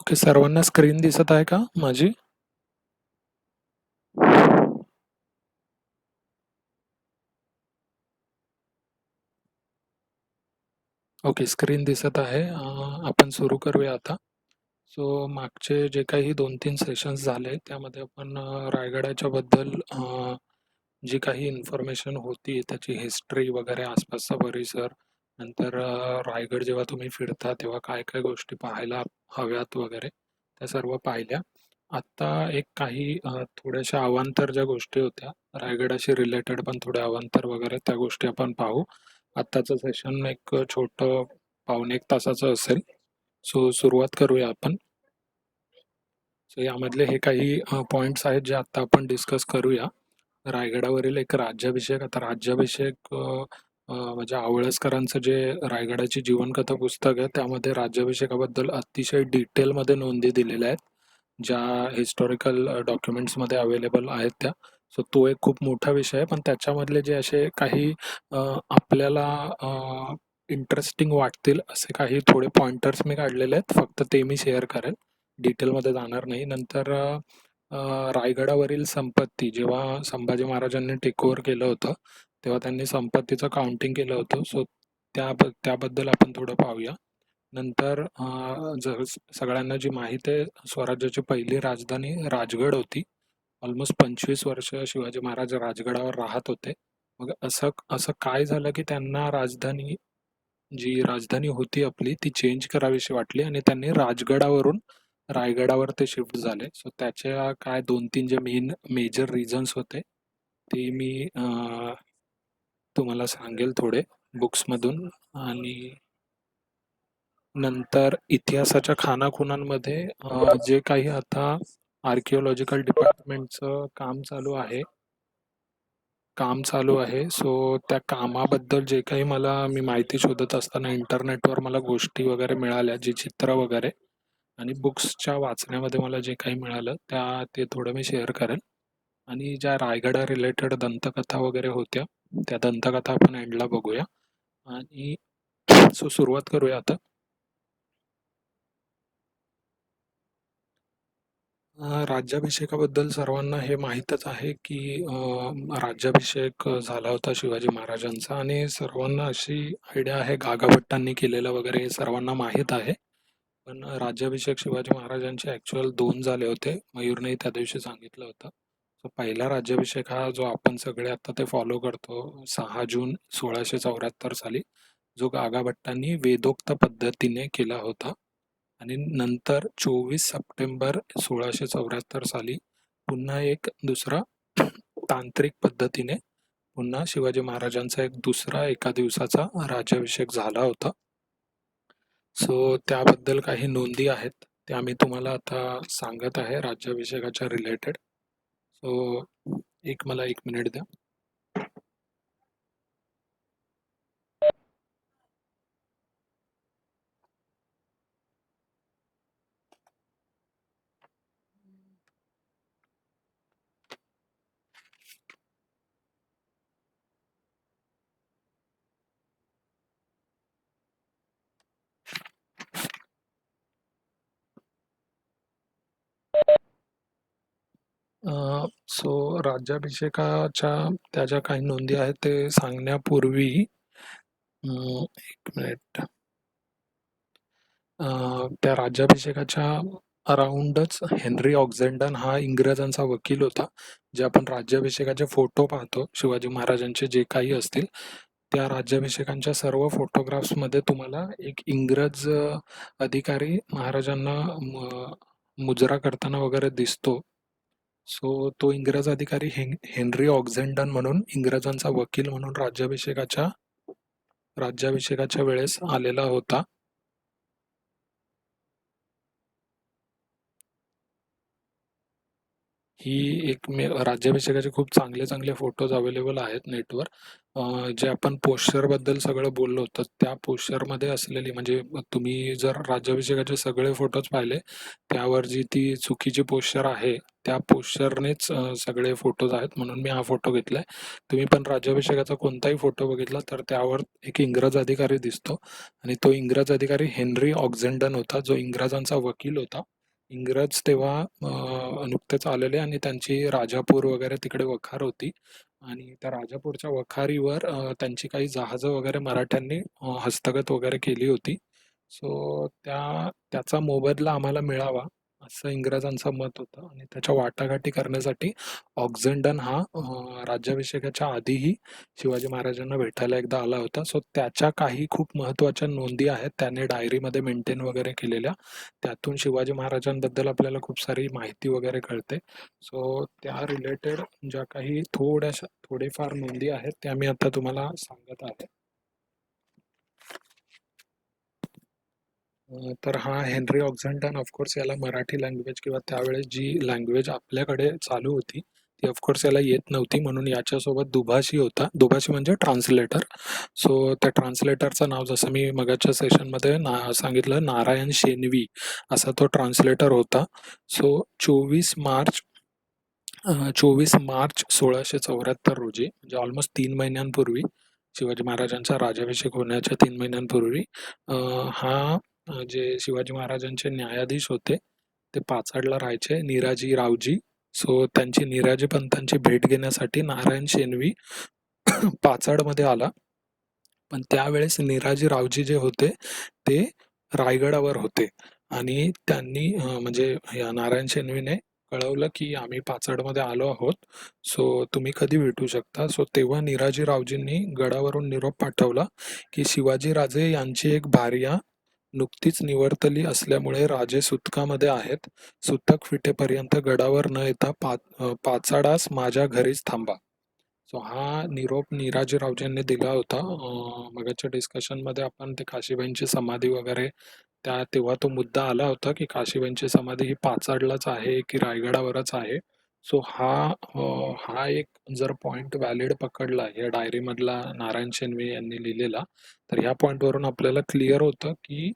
Okay, सर्वांना screen दिसत आहे का माझी? ओके, स्क्रीन दिसत आहे. आपण सुरू करूया आता. सो मागचे जे काही 2-3 सेशन्स झाले त्यामध्ये आपण रायगडाच्या बद्दल जी काही इन्फॉर्मेशन होती त्याची हिस्ट्री वगैरे, आसपासचा परिसर, नंतर रायगड जेव्हा तुम्ही फिरता तेव्हा काय काय गोष्टी पाहायला हव्यात वगैरे त्या सर्व पाहिल्या. आत्ता एक काही थोड्याशा अवांतर ज्या गोष्टी होत्या रायगडाशी रिलेटेड, पण थोड्या अवांतर वगैरे, त्या गोष्टी आपण पाहू. आत्ताचं सेशन एक छोटं पाऊण एक तासाचं असेल. सो सुरुवात करूया आपण. सो यामधले हे काही पॉईंट्स आहेत जे आत्ता आपण डिस्कस करूया. रायगडावरील एक राज्याभिषेक. आता राज्याभिषेक म्हणजे आवळसकरांचं जे रायगडाची जीवनकथा पुस्तक आहे त्यामध्ये राज्याभिषेकाबद्दल अतिशय डिटेलमध्ये नोंदी दिलेल्या आहेत, ज्या हिस्टॉरिकल डॉक्युमेंट्समध्ये अवेलेबल आहेत त्या. सो तो एक खूप मोठा विषय आहे, पण त्याच्यामधले जे असे काही आपल्याला इंटरेस्टिंग वाटतील असे काही थोडे पॉइंटर्स मी काढलेले आहेत, फक्त ते मी शेअर करेन, डिटेलमध्ये जाणार नाही. नंतर रायगडावरील संपत्ती, जेव्हा संभाजी महाराजांनी टेक ओव्हर केलं होतं तेव्हा त्यांनी संपत्तीचं काउंटिंग केलं होतं. सो त्याबद्दल आपण थोडं पाहूया. नंतर सगळ्यांना जी माहीत आहे, स्वराज्याची पहिली राजधानी राजगड होती. ऑलमोस्ट 25 वर्ष शिवाजी महाराज राजगडावर राहत होते. मग असं असं काय झालं की त्यांना जी राजधानी होती आपली ती चेंज करावीशी वाटली आणि त्यांनी राजगडावरून रायगडावर ते शिफ्ट झाले. सो त्याच्या काय 2-3 जे मेजर रिझन्स होते ते मी तुम्हाला सांगेल थोडे बुक्समधून. आणि नंतर इतिहासाच्या खाणाखुणांमध्ये जे काही आता आर्किओलॉजिकल डिपार्टमेंटचं काम चालू आहे. सो त्या कामाबद्दल जे काही मी माहिती शोधत असताना इंटरनेटवर मला गोष्टी वगैरे मिळाल्या, जी चित्र वगैरे आणि बुक्सच्या वाचण्यामध्ये मला जे काही मिळालं ते थोडं मी शेअर करेन. आणि ज्या रायगडा रिलेटेड दंतकथा वगैरे होत्या त्या दंतकथा आपण एंडला बघूया. आणि सो सुरुवात करूया आता. राज्याभिषेकाबद्दल सर्वांना हे माहीतच आहे की राज्याभिषेक झाला होता शिवाजी महाराजांचा, आणि सर्वांना अशी आयडिया आहे गागाभट्टांनी केलेलं वगैरे, हे सर्वांना माहीत आहे. पण राज्याभिषेक शिवाजी महाराजांचे ॲक्च्युअल 2 झाले होते. मयूरनेही त्या दिवशी सांगितलं होतं. तो पहिला राज्याभिषेक हा जो आपण सगळे आता ते फॉलो करतो 6 जून 1674 साली, जो गागाभट्टांनी वेदोक्त पद्धतीने केला होता. आणि नंतर 24 सप्टेंबर 1674 साली पुन्हा एक दुसरा तांत्रिक पद्धतीने पुन्हा शिवाजी महाराजांचा एक दुसरा एका दिवसाचा राज्याभिषेक झाला होता. सो त्याबद्दल काही नोंदी आहेत त्या मी तुम्हाला आता सांगत आहे राज्याभिषेकाच्या रिलेटेड. सो मला 1 मिनिट द्या. सो राज्याभिषेकाच्या त्या ज्या काही नोंदी आहेत ते सांगण्यापूर्वी 1 मिनिट. त्या राज्याभिषेकाच्या अराउंडच हेनरी ऑक्झेंडन हा इंग्रजांचा वकील होता. जे आपण राज्याभिषेकाचे फोटो पाहतो शिवाजी महाराजांचे जे काही असतील, त्या राज्याभिषेकांच्या सर्व फोटोग्राफ्समध्ये तुम्हाला एक इंग्रज अधिकारी महाराजांना मुजरा करताना वगैरे दिसतो. सो तो इंग्रज अधिकारी हेनरी ऑक्झेंडन म्हणून, इंग्रजांचा वकील म्हणून राज्याभिषेकाच्या वेळेस आलेला होता. ही एक राज्याभिषेकाचे खूप चांगले चांगले फोटोज अवेलेबल आहेत नेटवर. जे आपण पोश्चरबद्दल सगळं बोललो तर त्या पोश्चरमध्ये असलेली म्हणजे तुम्ही जर राज्याभिषेकाचे सगळे फोटोज पाहिले त्यावर जी ती चुकीची पोश्चर आहे त्या पोश्चरनेच सगळे फोटोज आहेत, म्हणून मी हा फोटो घेतलाय. तुम्ही पण राज्याभिषेकाचा कोणताही फोटो बघितला तर त्यावर एक इंग्रज अधिकारी दिसतो आणि तो इंग्रज अधिकारी हेनरी ऑक्झेंडन होता, जो इंग्रजांचा वकील होता. इंग्रज तेव्हा नुकतेच आलेले आणि त्यांची राजापूर वगैरे तिकडे वखार होती आणि त्या राजापूरच्या वखारीवर त्यांची काही जहाजं वगैरे मराठ्यांनी हस्तगत वगैरे केली होती. सो त्याचा मोबदला आम्हाला मिळावा असं इंग्रजांचं मत होतं आणि त्याच्या वाटाघाटी करण्यासाठी ऑक्झेंडन हा राज्याभिषेकाच्या आधीही शिवाजी महाराजांना भेटायला एकदा आला होता. सो त्याच्या काही खूप महत्त्वाच्या नोंदी आहेत त्याने डायरीमध्ये मेंटेन वगैरे केलेल्या. त्यातून शिवाजी महाराजांबद्दल आपल्याला खूप सारी माहिती वगैरे कळते. सो त्या रिलेटेड ज्या काही थोडेफार नोंदी आहेत त्या मी आता तुम्हाला सांगत आहे. तर हा हेनरी ऑक्झेंडन ऑफकोर्स याला मराठी लँग्वेज किंवा त्यावेळेस जी लँग्वेज आपल्याकडे चालू होती ती ऑफकोर्स याला येत नव्हती, म्हणून याच्यासोबत दुभाषी होता. दुभाषी म्हणजे ट्रान्सलेटर. सो त्या ट्रान्सलेटरचं नाव जसं मी मगाच्या सेशनमध्ये सांगितलं, नारायण शेनवी असा तो ट्रान्सलेटर होता. सो 24 मार्च 1674 रोजी म्हणजे ऑलमोस्ट 3 महिन्यांपूर्वी, शिवाजी महाराजांचा राज्याभिषेक होण्याच्या 3 महिन्यांपूर्वी हा जे शिवाजी महाराजांचे न्यायाधीश होते ते पाचाडला राहायचे, निराजी रावजी. सो त्यांची निराजी पंतांची भेट घेण्यासाठी नारायण शेनवी पाचाडमध्ये आला. पण त्यावेळेस निराजी रावजी जे होते ते रायगडावर होते आणि त्यांनी म्हणजे या नारायण शेनवीने कळवलं की आम्ही पाचाडमध्ये आलो आहोत, सो तुम्ही कधी भेटू शकता. सो तेव्हा निराजी रावजींनी गडावरून निरोप पाठवला की शिवाजी राजे यांची एक भार्या नुकतीच निवर्तली असल्यामुळे राजे सुतकामध्ये आहेत. सुतक फिटेपर्यंत गडावर न येता पाचाडास माझ्या घरीच थांबा. सो हा निरोप निराजीरावजींनी दिला होता. मगाच्या डिस्कशनमध्ये आपण ते काशीबाईंची समाधी वगैरे तेव्हा तो मुद्दा आला होता की काशीबाईंची समाधी ही पाचाडलाच आहे की रायगडावरच आहे. सो हा एक जर पॉइंट व्हॅलिड पकडला या डायरीमधला नारायण शेनवी यांनी लिहिलेला, तर ह्या पॉइंटवरून आपल्याला क्लिअर होतं की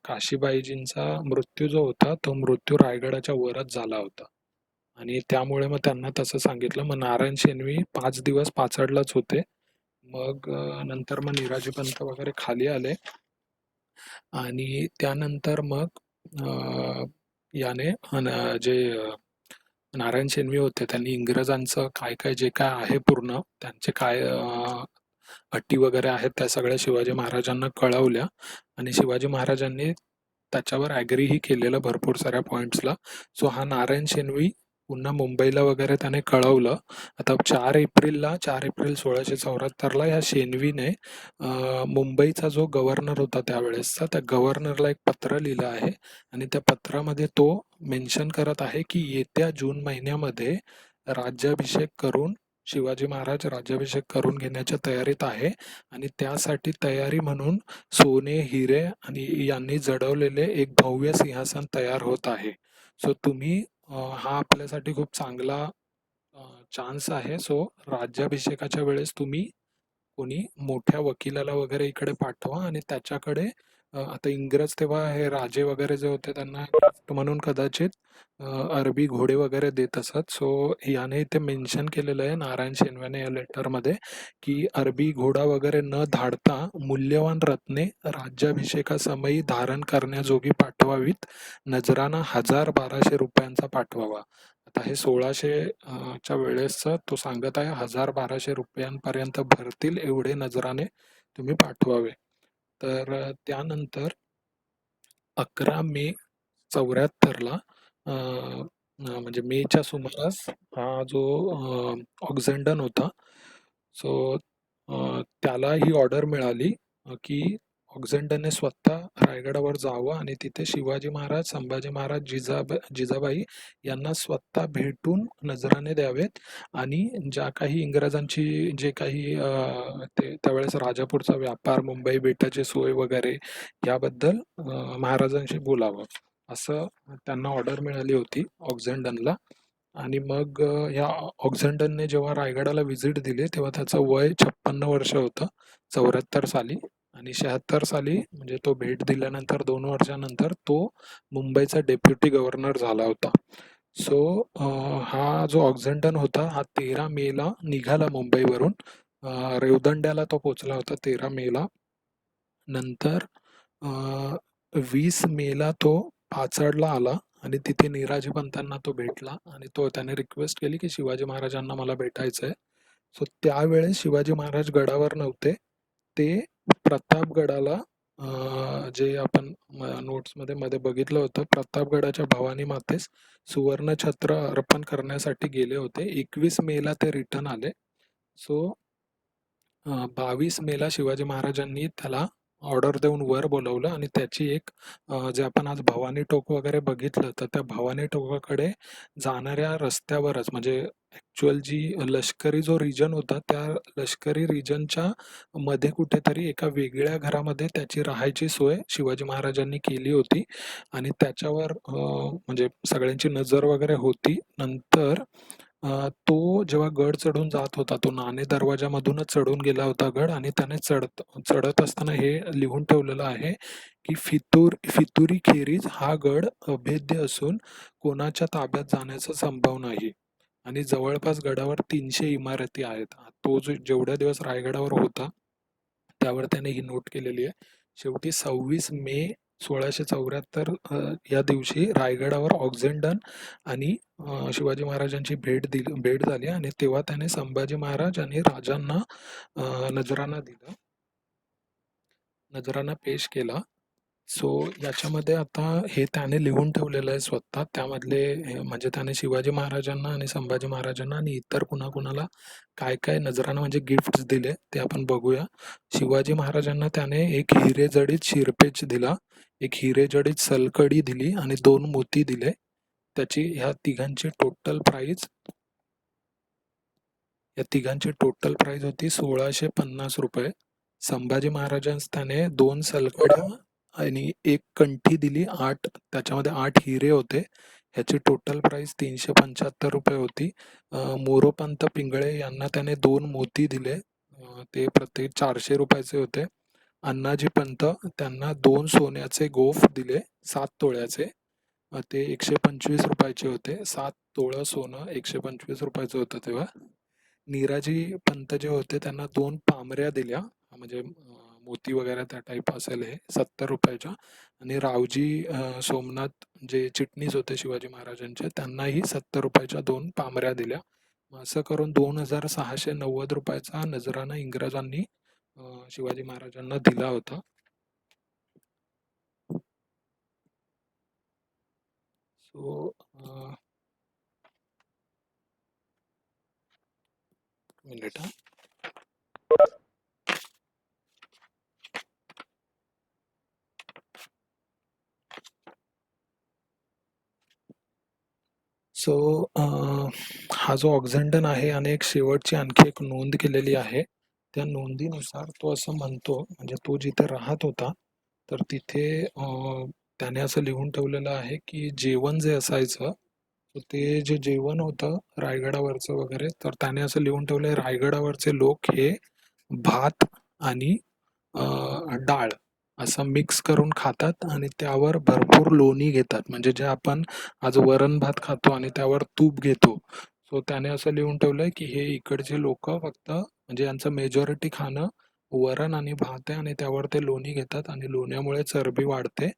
काशीबाईजींचा मृत्यू जो होता तो मृत्यू रायगडाच्या वरच झाला होता आणि त्यामुळे मग त्यांना तसं सांगितलं. मग नारायण शेनवी 5 दिवस पाचाडलाच होते. मग नंतर मग निराजी पंत वगैरे खाली आले आणि त्यानंतर मग याने जे नारायण शेनवी होते त्यांनी इंग्रजांचं काय काय जे काय आहे पूर्ण त्यांचे काय अटी वगैरे आहेत त्या सगळ्या शिवाजी महाराजांना कळवल्या आणि शिवाजी महाराजांनी त्याच्यावर ॲग्रीही केलेलं भरपूर साऱ्या पॉईंट्सला. सो हा नारायण शेनवी पुन्हा मुंबईला वगैरे त्याने कळवलं. आता 4 एप्रिल 1674ला ह्या शेनवीने मुंबईचा जो गव्हर्नर होता त्यावेळेसचा त्या गव्हर्नरला एक पत्र लिहिलं आहे आणि त्या पत्रामध्ये तो मेन्शन करत आहे की येत्या जून महिन्यामध्ये राज्याभिषेक करून शिवाजी महाराज राज्याभिषेक करून घेण्याच्या तयारीत आहे आणि त्यासाठी तयारी म्हणून सोने हिरे आणि यांनी जडवलेले एक भव्य सिंहासन तयार होत आहे. सो तुम्ही हा आपल्यासाठी खूप चांगला चान्स आहे. सो राज्याभिषेकाच्या वेळेस तुम्ही कोणी मोठ्या वकिलाला वगैरे इकडे पाठवा आणि त्याच्याकडे आता इंग्रज तेव्हा हे राजे वगैरे जे होते त्यांना gift म्हणून कदाचित अरबी घोडे वगैरे देत असत. सो याने इथे मेन्शन केलेलं आहे नारायण शेनव्याने या लेटरमध्ये की अरबी घोडा वगैरे न धाडता मूल्यवान रत्ने राज्याभिषेकासमयी धारण करण्याजोगी पाठवावीत. नजराना 1,000-1,200 रुपयांचा पाठवावा. आता हे 1600 च्या वेळेसचं तो सांगत आहे 1,000-1,200 रुपयांपर्यंत भरतील एवढे नजराने तुम्ही पाठवावे. तर त्यानंतर 11 मे 74ला म्हणजे मेच्या सुमारास हा जो ऑक्झेंडन होता सो त्याला ही ऑर्डर मिळाली की ऑक्झेंडनने स्वतः रायगडावर जावं आणि तिथे शिवाजी महाराज, संभाजी महाराज, जिजाबाई यांना स्वतः भेटून नजराने द्यावेत आणि ज्या काही इंग्रजांची जे काही ते त्यावेळेस राजापूरचा व्यापार, मुंबई बेटाची सोय वगैरे याबद्दल महाराजांशी बोलावं असं त्यांना ऑर्डर मिळाली होती ऑक्झेंडनला. आणि मग ह्या ऑक्झेंडनने जेव्हा रायगडाला व्हिजिट दिली तेव्हा त्याचं वय 56 वर्ष होतं 74 साली. आणि 76 साली म्हणजे तो भेट दिल्यानंतर 2 वर्षानंतर तो मुंबईचा डेप्युटी गव्हर्नर झाला होता. सो हा जो ऑक्झेंडन होता हा 13 मेला निघाला मुंबईवरून. रेवदंड्याला तो पोचला होता 13 मेला. नंतर 20 मेला तो पाचडला आला आणि तिथे निराजी पंतांना तो भेटला आणि त्याने रिक्वेस्ट केली की शिवाजी महाराजांना मला भेटायचं आहे. सो त्यावेळेस शिवाजी महाराज गडावर नव्हते. ते प्रतापगडाला जे आपण नोट्समध्ये मध्ये बघितलं होतं, प्रतापगडाच्या भवानी मातेस सुवर्णछत्र अर्पण करण्यासाठी गेले होते. 21 मेला ते रिटर्न आले. सो 22 मेला शिवाजी महाराजांनी त्याला ऑर्डर देऊन वर बोलवलं आणि त्याची एक जे आपण आज भवानी टोक वगैरे बघितलं तर त्या भवानी टोकाकडे जाणाऱ्या रस्त्यावरच म्हणजे ॲक्च्युअल जी लष्करी जो रिजन होता त्या लष्करी रिजनच्या मध्ये कुठेतरी एका वेगळ्या घरामध्ये त्याची राहायची सोय शिवाजी महाराजांनी केली होती आणि त्याच्यावर म्हणजे सगळ्यांची नजर वगैरे होती. नंतर तो जेव्हा गड चढून जात होता तो नाणे दरवाजामधूनच चढून गेला होता गड आणि त्याने चढत असताना हे लिहून ठेवलेलं आहे की फितुरी खेरीज हा गड अभेद्य असून कोणाच्या ताब्यात जाण्याचा संभव नाही आणि जवळपास गडावर 300 इमारती आहेत. तो जो जेवढ्या दिवस रायगडावर होता त्यावर त्याने ही नोट केलेली आहे. शेवटी 26 मे 1674 या दिवशी रायगडावर ऑक्झेंडन आणि शिवाजी महाराजांची भेट झाली आणि तेव्हा त्याने संभाजी महाराज आणि राजांना नजराना पेश केला. सो याच्यामध्ये आता हे त्याने लिहून ठेवलेलं आहे स्वतः. त्यामधले म्हणजे त्याने शिवाजी महाराजांना आणि संभाजी महाराजांना आणि इतर कुणाकुणाला काय काय नजराना म्हणजे गिफ्ट्स दिले ते आपण बघूया. शिवाजी महाराजांना त्याने एक हिरेजडित शिरपेच दिला, एक हिरेजडित सलकडी दिली आणि 2 मोती दिले. त्याची ह्या तिघांची टोटल प्राइस होती 1650 रुपये. संभाजी महाराजांस त्याने 2 सलकड्या आणि एक कंठी दिली. त्याच्यामध्ये 8 हिरे होते. ह्याची टोटल प्राइस 375 रुपये होती. मोरोपंत पिंगळे यांना त्याने 2 मोती दिले. ते प्रत्येक 400 रुपयाचे होते. अण्णाजी पंत त्यांना 2 सोन्याचे गोफ दिले 7 तोळ्याचे. ते 125 रुपयाचे होते. 7 तोळं सोनं 125 रुपयाचं होतं तेव्हा. नीराजी पंत जे होते त्यांना 2 पामऱ्या दिल्या म्हणजे मोती वगैरे त्या टाईप असेल हे 70 रुपयाच्या. आणि रावजी सोमनाथ जे चिटणीस होते शिवाजी महाराजांचे त्यांनाही 70 रुपयाच्या 2 पामऱ्या दिल्या. असं करून 2690 रुपयाचा नजराना इंग्रजांनी शिवाजी महाराजांना दिला होता. सो मिनिट हा. सो हा जो ऑक्झेंडन आहे आणि एक शेवटची आणखी एक नोंद केलेली आहे. त्या नोंदीनुसार तो असं म्हणतो म्हणजे तो जिथे राहत होता तर तिथे त्याने असं लिहून ठेवलेलं आहे की जेवण जे असायचं ते जे जेवण होतं रायगडावरचं वगैरे तर त्याने असं लिहून ठेवलंय रायगडावरचे लोक हे भात आणि डाळ असं मिक्स करून खातात आणि त्यावर भरपूर लोणी घेतात म्हणजे जे आपण आज वरण भात खातो आणि त्यावर तूप घेतो. सो त्याने असं लिहून ठेवलंय की हे इकडचे लोक फक्त म्हणजे यांचं मेजॉरिटी खाणं वरण आणि भात आहे आणि त्यावर ते लोणी घेतात आणि लोण्यामुळे चरबी वाढते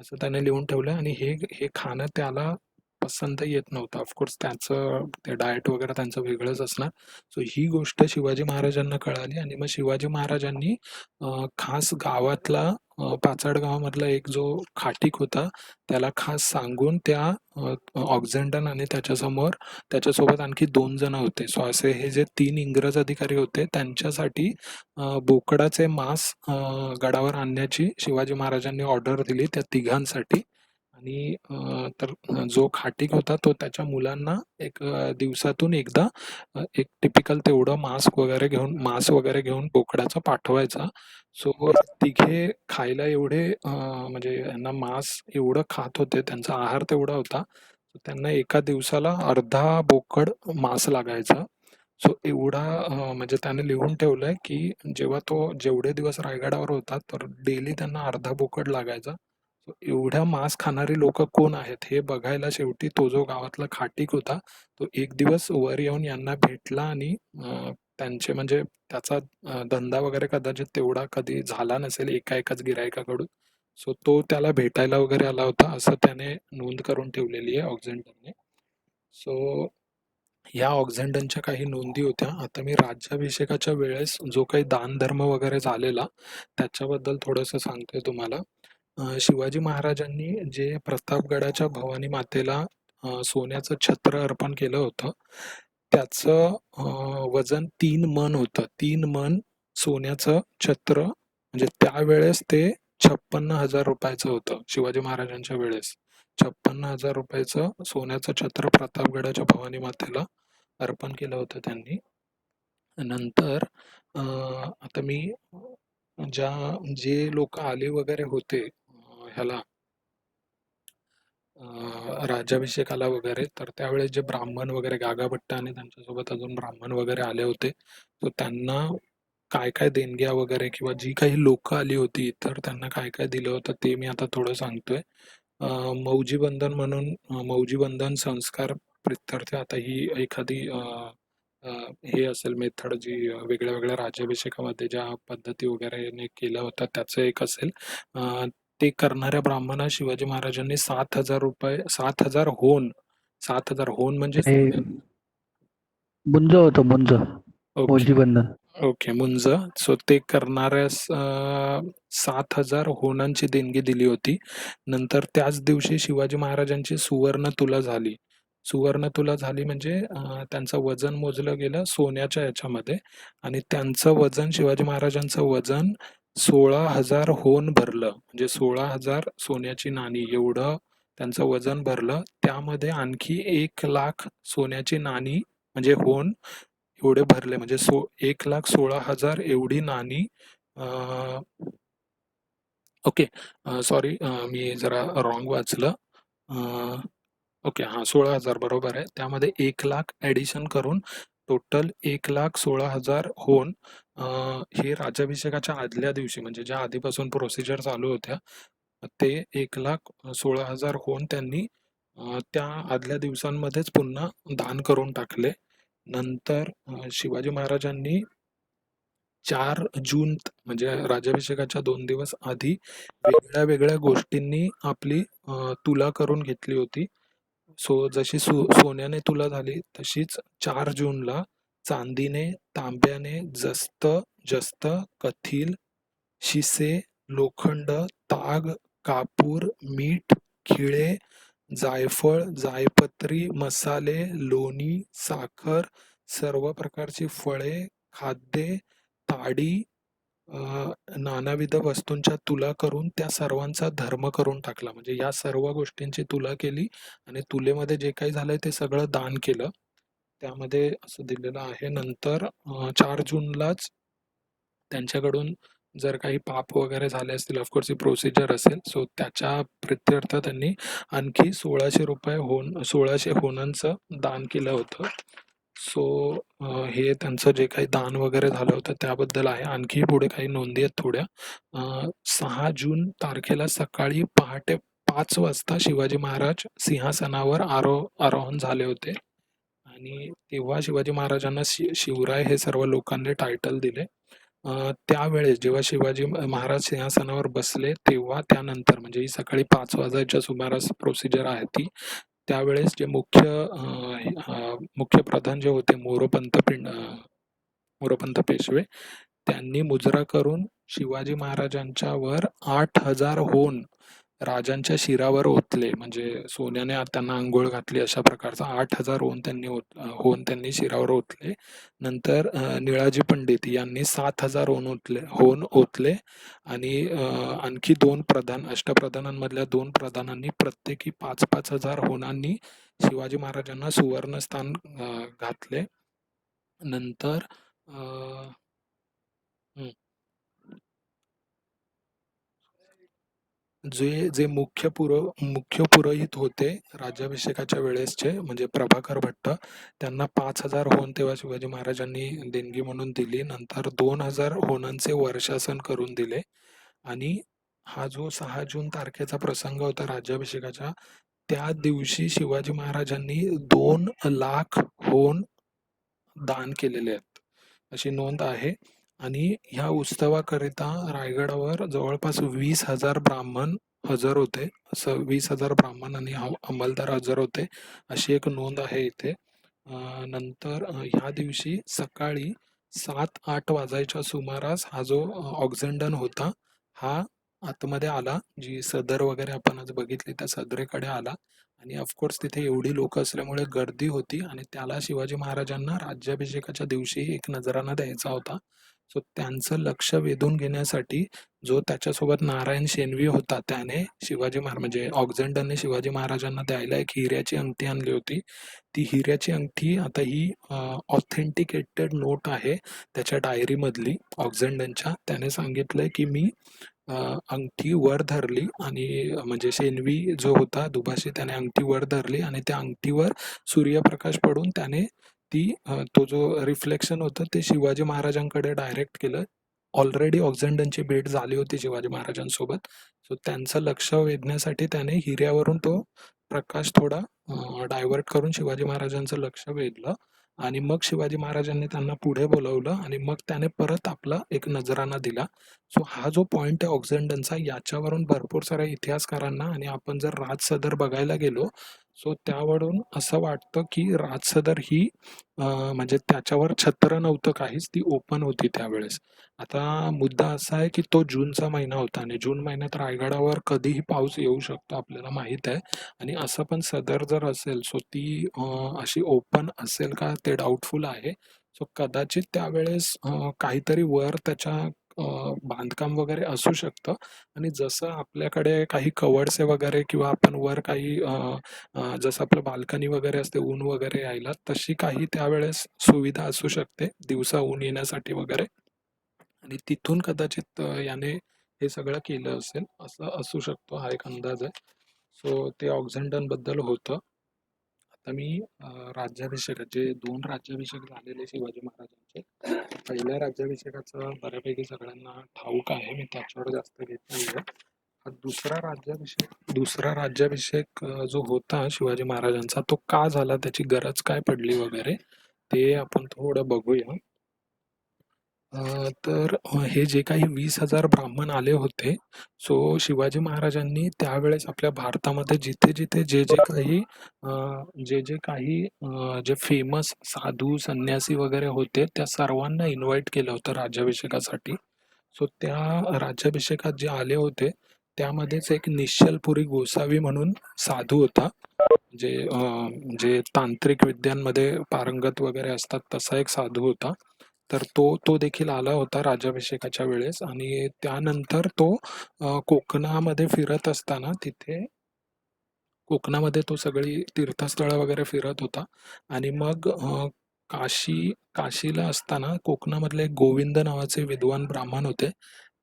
असं त्याने लिहून ठेवलंय. आणि हे हे खाणं त्याला पसंत येत नव्हतं. ऑफकोर्स त्याचं ते डाएट वगैरे त्यांचं वेगळंच असणार. सो ही गोष्ट शिवाजी महाराजांना कळाली आणि मग शिवाजी महाराजांनी खास गावातला पाचाड गावामधला एक जो खाटीक होता त्याला खास सांगून त्या ऑक्झेंडन आणि त्याच्यासोबत आणखी 2 जण होते. सो असे हे जे 3 इंग्रज अधिकारी होते त्यांच्यासाठी बोकडाचे मांस गडावर आणण्याची शिवाजी महाराजांनी ऑर्डर दिली त्या तिघांसाठी. आणि तर जो खाटीक होता तो त्याच्या मुलांना एक दिवसातून एकदा एक टिपिकल तेवढं मांस वगैरे घेऊन बोकडाचा पाठवायचा. सो तिघे खायला एवढे म्हणजे यांना मांस एवढं खात होते त्यांचा आहार तेवढा होता. त्यांना एका दिवसाला अर्धा बोकड मांस लागायचा. सो एवढा म्हणजे त्याने लिहून ठेवलंय की जेव्हा तो जेवढे दिवस रायगडावर होता तर डेली त्यांना अर्धा बोकड लागायचा. So एवढ्या मांस खाणारी लोक कोण आहेत हे बघायला शेवटी तो जो गावातला खाटीक होता तो एक दिवस वर येऊन यांना भेटला आणि त्यांचे म्हणजे त्याचा धंदा वगैरे कदाचित तेवढा कधी झाला नसेल एका एकाच गिरायकाकडून. सो तो त्याला भेटायला वगैरे आला होता असं त्याने नोंद करून ठेवलेली आहे ऑक्झेंडरने. सो ह्या ऑक्झेंडनच्या काही नोंदी होत्या. आता मी राज्याभिषेकाच्या वेळेस जो काही दानधर्म वगैरे झालेला त्याच्याबद्दल थोडंसं सांगतोय तुम्हाला. शिवाजी महाराजांनी जे प्रतापगडाच्या भवानी मातेला सोन्याचं छत्र अर्पण केलं होतं त्याचं वजन 3 मन होतं. 3 मन सोन्याचं छत्र म्हणजे त्यावेळेस ते 56,000 रुपयाचं होतं. शिवाजी महाराजांच्या वेळेस 56,000 रुपयाचं सोन्याचं छत्र प्रतापगडाच्या भवानी मातेला अर्पण केलं होतं त्यांनी. नंतर आता मी ज्या जे लोक आले वगैरे होते ह्याला राज्याभिषेकाला वगैरे तर त्यावेळेस जे ब्राह्मण वगैरे गागाभट्ट आणि त्यांच्यासोबत अजून ब्राह्मण वगैरे आले होते. तर त्यांना काय काय देणग्या वगैरे किंवा जी काही लोक आली होती तर त्यांना काय काय दिलं होतं ते मी आता थोडं सांगतोय. मौजी बंधन म्हणून मौजी बंधन संस्कार प्रित्यर्थ आता ही एखादी हे असेल मेथड जी वेगळ्या वेगळ्या राज्याभिषेकामध्ये ज्या पद्धती वगैरे केल्या होत्या त्याचं एक असेल. ते करणाऱ्या ब्राह्मणास शिवाजी महाराजांनी 7,000 रुपये 7,000 होन 7,000 होन म्हणजे हे सोन्या. मुंज होतं मुंज. ओके. मौजी बंधन. ओके मुंज. सो ते करणाऱ्यास 7,000 होनांची देणगी दिली होती. नंतर त्याच दिवशी शिवाजी महाराजांची सुवर्ण तुला झाली. सुवर्ण तुला झाली म्हणजे त्यांचं वजन मोजलं गेलं सोन्याच्या याच्यामध्ये आणि त्यांचं वजन शिवाजी महाराजांचं वजन 16,000 होन भरलं म्हणजे 16,000 सोन्याची नाणी एवढं त्यांचं वजन भरलं. त्यामध्ये आणखी 1,00,000 सोन्याची नाणी म्हणजे होन एवढे भरले म्हणजे 1,16,000 एवढी नाणी. ओके. सॉरी मी जरा रॉंग वाचलं. ओके हां 16,000 बरोबर आहे. त्यामध्ये 1,00,000 ॲडिशन करून टोटल 1,16,000 होऊन हे राज्याभिषेकाच्या आदल्या दिवशी म्हणजे ज्या आधीपासून प्रोसिजर चालू होत्या ते 1,16,000 होऊन त्यांनी त्या आदल्या दिवसांमध्येच पुन्हा दान करून टाकले. नंतर शिवाजी महाराजांनी 4 जून म्हणजे राज्याभिषेकाच्या 2 दिवस आधी वेगळ्या वेगळ्या गोष्टींनी आपली तुला करून घेतली होती. सो जशी सोन्याने तुला झाली तशीच 4 जूनला चांदीने तांब्याने जस्त जस्त कथील शिसे लोखंड ताग कापूर मीठ खिळे जायफळ जायपत्री मसाले लोणी साखर सर्व प्रकारची फळे खाद्ये ताडी नानाविध वस्तूंच्या तुला करून त्या सर्वांचा धर्म करून टाकला म्हणजे या सर्व गोष्टींची तुला केली आणि तुलेमध्ये जे काही झालंय ते सगळं दान केलं. त्यामध्ये असं दिलेलं आहे. नंतर 4 जूनलाच त्यांच्याकडून जर काही पाप वगैरे झाले असतील ऑफकोर्स ही प्रोसिजर असेल सो त्याच्या प्रित्यर्थ त्यांनी आणखी 1,600 रुपये होन 1,600 होनांचं दान केलं होतं. सो हे त्यांचं जे काही दान वगैरे झालं होतं त्याबद्दल आहे. आणखी पुढे काही नोंदी आहेत थोड्या. 6 जून तारखेला सकाळी पहाटे 5 वाजता शिवाजी महाराज सिंहासनावर आरोहण झाले होते आणि तेव्हा शिवाजी महाराजांना शिवराय हे सर्व लोकांनी टायटल दिले. त्यावेळेस जेव्हा शिवाजी महाराज सिंहासनावर बसले तेव्हा त्यानंतर म्हणजे ही सकाळी 5 वाजायच्या सुमारास प्रोसिजर आहे ती. त्यावेळेस जे मुख्य प्रधान जे होते मोरोपंत पेशवे त्यांनी मुजरा करून शिवाजी महाराजांच्यावर 8,000 होन राजांच्या शिरावर ओतले म्हणजे सोन्याने त्यांना आंघोळ घातली अशा प्रकारचा 8,000 होन त्यांनी शिरावर ओतले. नंतर निळाजी पंडित यांनी 7,000 होन ओतले आणि आणखी 2 प्रधान अष्टप्रधानांमधल्या 2 प्रधानांनी प्रत्येकी 5,000 होनांनी शिवाजी महाराजांना सुवर्णस्थान घातले. नंतर हं. जे जे मुख्य पुरोहित होते राज्याभिषेकाच्या वेळेसचे, म्हणजे प्रभाकर भट्ट, त्यांना 5,000 होन तेव्हा शिवाजी महाराजांनी देणगी म्हणून दिली. नंतर 2,000 होनांचे वर्षासन करून दिले. आणि हा जो 6 जून तारखेचा प्रसंग होता राज्याभिषेकाचा, त्या दिवशी शिवाजी महाराजांनी 2 लाख होन दान केलेले आहेत, अशी नोंद आहे. आणि ह्या उत्सवाकरिता रायगडावर जवळपास 20,000 ब्राह्मण हजर होते. असं 20,000 ब्राह्मण आणि अंमलदार हजर होते, अशी एक नोंद आहे इथे. नंतर ह्या दिवशी सकाळी 7-8 वाजायच्या सुमारास हा जो ऑक्झेंडन होता, हा आतमध्ये आला. जी सदर वगैरे आपण आज बघितली त्या सदरेकडे आला. आणि ऑफकोर्स तिथे एवढी लोक असल्यामुळे गर्दी होती, आणि त्याला शिवाजी महाराजांना राज्याभिषेकाच्या दिवशी एक नजराणा द्यायचा होता. सो त्यांचं लक्ष वेधून घेण्यासाठी जो त्याच्यासोबत नारायण शेनवी होता, त्याने शिवाजी महाराज म्हणजे ऑक्झेंडनने शिवाजी महाराजांना द्यायला एक हिऱ्याची अंगठी आणली होती. ती हिऱ्याची अंगठी आता ही ऑथेंटिकेटेड नोट आहे त्याच्या डायरीमधली ऑक्झेंडनच्या. त्याने सांगितलंय की मी अंगठी वर धरली, आणि म्हणजे शेनवी जो होता दुभाषी, त्याने अंगठी वर धरली आणि त्या अंगठीवर सूर्यप्रकाश पडून त्याने तो जो रिफ्लेक्शन होतं ते शिवाजी महाराजांकडे डायरेक्ट केलं. ऑलरेडी ऑक्झेंडनची भेट झाली होती शिवाजी महाराजांसोबत. सो त्यांचं लक्ष वेधण्यासाठी त्याने हिऱ्यावरून तो प्रकाश थोडा डायव्हर्ट करून शिवाजी महाराजांचं लक्ष वेधलं. आणि मग शिवाजी महाराजांनी त्यांना पुढे बोलवलं, आणि मग त्याने परत आपला एक नजराणा दिला. सो हा जो पॉइंट आहे ऑक्झेंडनचा, याच्यावरून भरपूर साऱ्या इतिहासकारांना, आणि आपण जर राजसदर बघायला गेलो, सो त्यावरून असं वाटतं की राजसदर ही म्हणजे त्याच्यावर छत्र नव्हतं काहीच, ती ओपन होती त्यावेळेस. आता मुद्दा असा आहे की तो जूनचा महिना होता, आणि जून महिन्यात रायगडावर कधीही पाऊस येऊ शकतो आपल्याला माहीत आहे. आणि असं पण सदर जर असेल, सो ती अशी ओपन असेल का ते डाऊटफुल आहे. सो कदाचित त्यावेळेस काहीतरी वर त्याच्या बांधकाम वगैरे असू शकतं. आणि जसं आपल्याकडे काही कवडसे वगैरे, किंवा आपण वर काही जसं आपलं बाल्कनी वगैरे असते ऊन वगैरे यायला, तशी काही त्यावेळेस सुविधा असू शकते दिवसा ऊन येण्यासाठी वगैरे. आणि तिथून कदाचित याने हे सगळं केलं असेल, असं असू शकतो, हा एक अंदाज आहे. सो ते ऑक्झेंडन बद्दल होतं. आता मी राज्याभिषेकाचे 2 राज्याभिषेक झालेले शिवाजी महाराजांचे. पहिल्या राज्याभिषेकाचं बऱ्यापैकी सगळ्यांना ठाऊक आहे, मी त्याच्यावर जास्त घेत नाहीये. हा दुसरा राज्याभिषेक जो होता शिवाजी महाराजांचा, तो का झाला, त्याची गरज काय पडली वगैरे, ते आपण थोडं बघूया. तर हे जे काही 20,000 ब्राह्मण आले होते, सो शिवाजी महाराजांनी त्यावेळेस आपल्या भारतामध्ये जिथे जिथे जे फेमस साधू संन्यासी वगैरे होते, त्या सर्वांना इन्व्हाइट केलं होतं राज्याभिषेकासाठी. सो त्या राज्याभिषेकात जे आले होते, त्यामध्येच एक निश्चलपुरी गोसावी म्हणून साधू होता, जे तांत्रिक विद्यांमध्ये पारंगत वगैरे असतात, तसा एक साधू होता. तर तो देखील आला होता राज्याभिषेकाच्या वेळेस. आणि त्यानंतर तो कोकणामध्ये फिरत असताना कोकणामध्ये तो सगळी तीर्थस्थळं वगैरे फिरत होता. आणि मग काशीला असताना कोकणामधले एक गोविंद नावाचे विद्वान ब्राह्मण होते.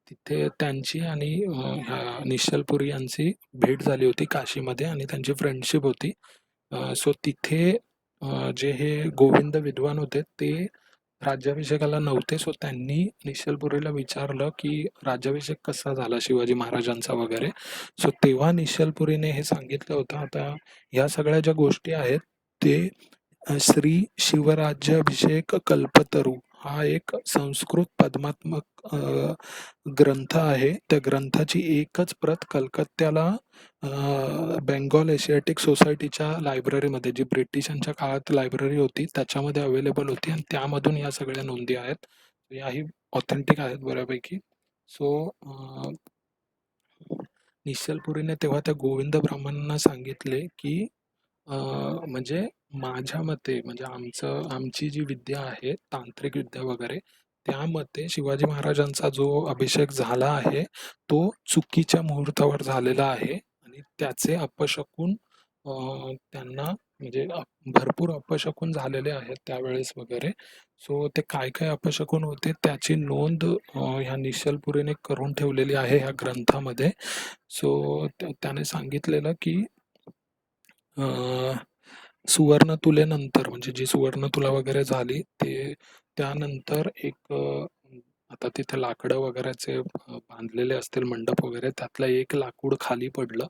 तिथे त्यांची आणि ह्या निश्चलपुरी यांची भेट झाली होती काशीमध्ये, आणि त्यांची फ्रेंडशिप होती. सो तिथे जे हे गोविंद विद्वान होते ते राज्याभिषेकाला नव्हते. सो त्यांनी निश्चलपुरीला विचारलं की राज्याभिषेक कसा झाला शिवाजी महाराजांचा वगैरे. सो तेव्हा निश्चलपुरीने हे सांगितलं होतं. आता ह्या सगळ्या ज्या गोष्टी आहेत ते श्री शिवराज्याभिषेक कल्पतरू हा एक संस्कृत पद्मात्मक ग्रंथ आहे. त्या ग्रंथाची एकच प्रत कलकत्त्याला बेंगॉल एशियाटिक सोसायटीच्या लायब्ररीमध्ये, जी ब्रिटिशांच्या काळात लायब्ररी होती, त्याच्यामध्ये अवेलेबल होती, आणि त्यामधून या सगळ्या नोंदी आहेत. याही ऑथेंटिक आहेत बऱ्यापैकी. सो निश्चलपुरीने तेव्हा त्या गोविंद ब्राह्मणांना सांगितले की म्हणजे माझ्या मते, म्हणजे आमची जी विद्या आहे तांत्रिक विद्या वगैरे, त्यामते शिवाजी महाराजांचा जो अभिषेक झाला आहे तो चुकीच्या मुहूर्तावर झालेला आहे, आणि त्याचे अपशकुन त्यांना म्हणजे भरपूर अपशकुन झालेले आहेत त्यावेळेस वगैरे. सो ते काय काय अपशकुन होते त्याची नोंद ह्या निश्चलपुरीने करून ठेवलेली आहे ह्या ग्रंथामध्ये. सो त्याने सांगितलेलं की सुवर्णतुलेनंतर म्हणजे जी सुवर्णतुला वगैरे झाली ते त्यानंतर एक आता तिथे लाकडं वगैरेचे बांधलेले असतील मंडप वगैरे, त्यातलं एक लाकूड खाली पडलं.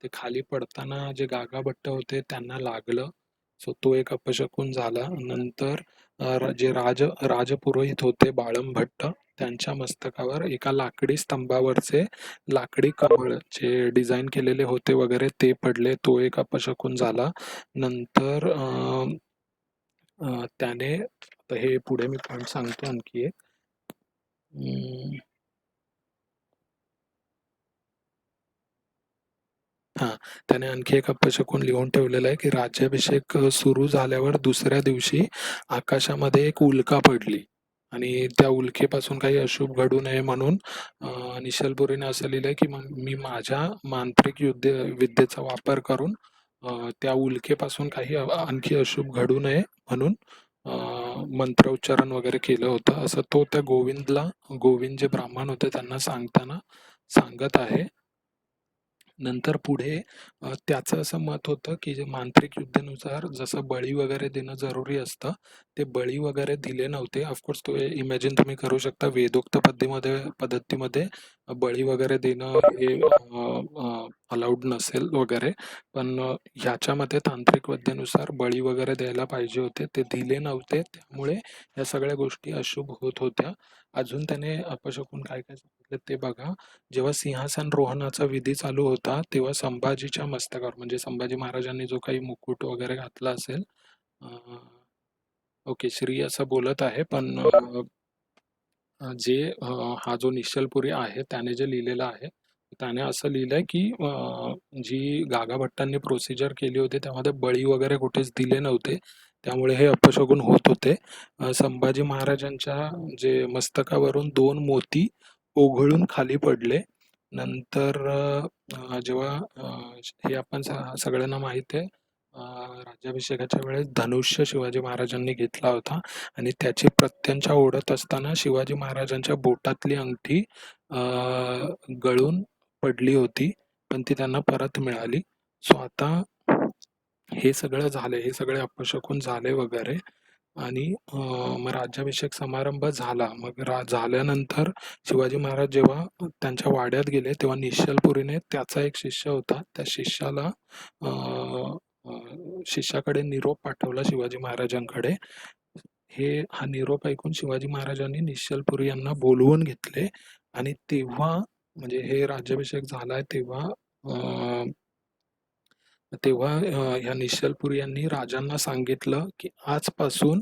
ते खाली पडताना जे गागाभट्ट होते त्यांना लागलं. सो तो एक अपशकुन झाला. नंतर जे राजपुरोहित होते बाळंभट्ट, त्यांच्या मस्तकावर एका लाकडी स्तंभावरचे लाकडी कमळ जे डिझाईन केलेले होते वगैरे ते पडले. तो एक अपशकुन झाला. नंतर त्याने आता हे पुढे मी पॉइंट सांगतो आणखी एक. हां, त्याने आणखी एक अपशकुन लिहून ठेवलेलं आहे, की राज्याभिषेक सुरू झाल्यावर दुसऱ्या दिवशी आकाशामध्ये एक उल्का पडली आणि त्या उल्केपासून काही अशुभ घडू नये म्हणून निश्चलपुरीने असं लिहिलंय, की मग मी माझ्या मांत्रिक विद्येचा वापर करून त्या उल्केपासून काही आणखी अशुभ घडू नये म्हणून मंत्रोच्चारण वगैरे केलं होतं. असं तो त्या गोविंद जे ब्राह्मण होते त्यांना सांगताना सांगत आहे. नंतर पुढे त्याचं असं मत होतं, की जे मांत्रिक युद्धेनुसार जसं बळी वगैरे देणं जरुरी असतं, ते बळी वगैरे दिले नव्हते. ऑफकोर्स तो इमॅजिन तुम्ही करू शकता वेदोक्त पद्धतीमध्ये बळी वगैरे देणं हे अलाउड नसेल वगैरे. पण ह्याच्यामध्ये तांत्रिक विद्येनुसार बळी वगैरे द्यायला पाहिजे होते. ते दिले नव्हते. त्यामुळे या सगळ्या गोष्टी अशुभ होत होत्या. अजून त्याने अपशकुन काय-काय सांगितलं ते बघा. जेव्हा सिंहासन रोहनाचा विधी चालू होता तेव्हा संभाजीच्या मस्तकावर म्हणजे संभाजी महाराजांनी जो काही मुकुट वगैरे घातला असेल, ओके श्री असं बोलत आहे पण जे हा जो निश्चलपुरी आहे त्याने जे लिहिलेलं आहे त्याने असं लिहिलंय की जी गागाभट्टांनी प्रोसिजर केली होती त्यामध्ये बळी वगैरे कुठेच दिले नव्हते, त्यामुळे हे अपशकुन होत होते. संभाजी महाराजांच्या जे मस्तकावरून 2 मोती ओघळून खाली पडले. नंतर जेव्हा हे आपण सगळ्यांना माहित आहे, राज्याभिषेकाच्या वेळेस धनुष्य शिवाजी महाराजांनी घेतला होता आणि त्याची प्रत्यंचा ओढत असताना शिवाजी महाराजांच्या बोटातली अंगठी गळून पडली होती, पण ती त्यांना परत मिळाली. सो आता हे सगळं झाले, हे सगळे अपशकुन झाले वगैरे आणि मग राज्याभिषेक समारंभ झाला. मग झाल्यानंतर शिवाजी महाराज जेव्हा त्यांच्या वाड्यात गेले तेव्हा निश्चलपुरीने त्याचा एक शिष्य होता, त्या शिष्याला शिष्याकडे निरोप पाठवला शिवाजी महाराजांकडे. हा निरोप ऐकून शिवाजी महाराजांनी निश्चलपुरी यांना बोलवून घेतले आणि तेव्हा म्हणजे हे राज्याभिषेक झालाय तेव्हा ह्या निश्चलपुरी यांनी राजांना सांगितलं, की आजपासून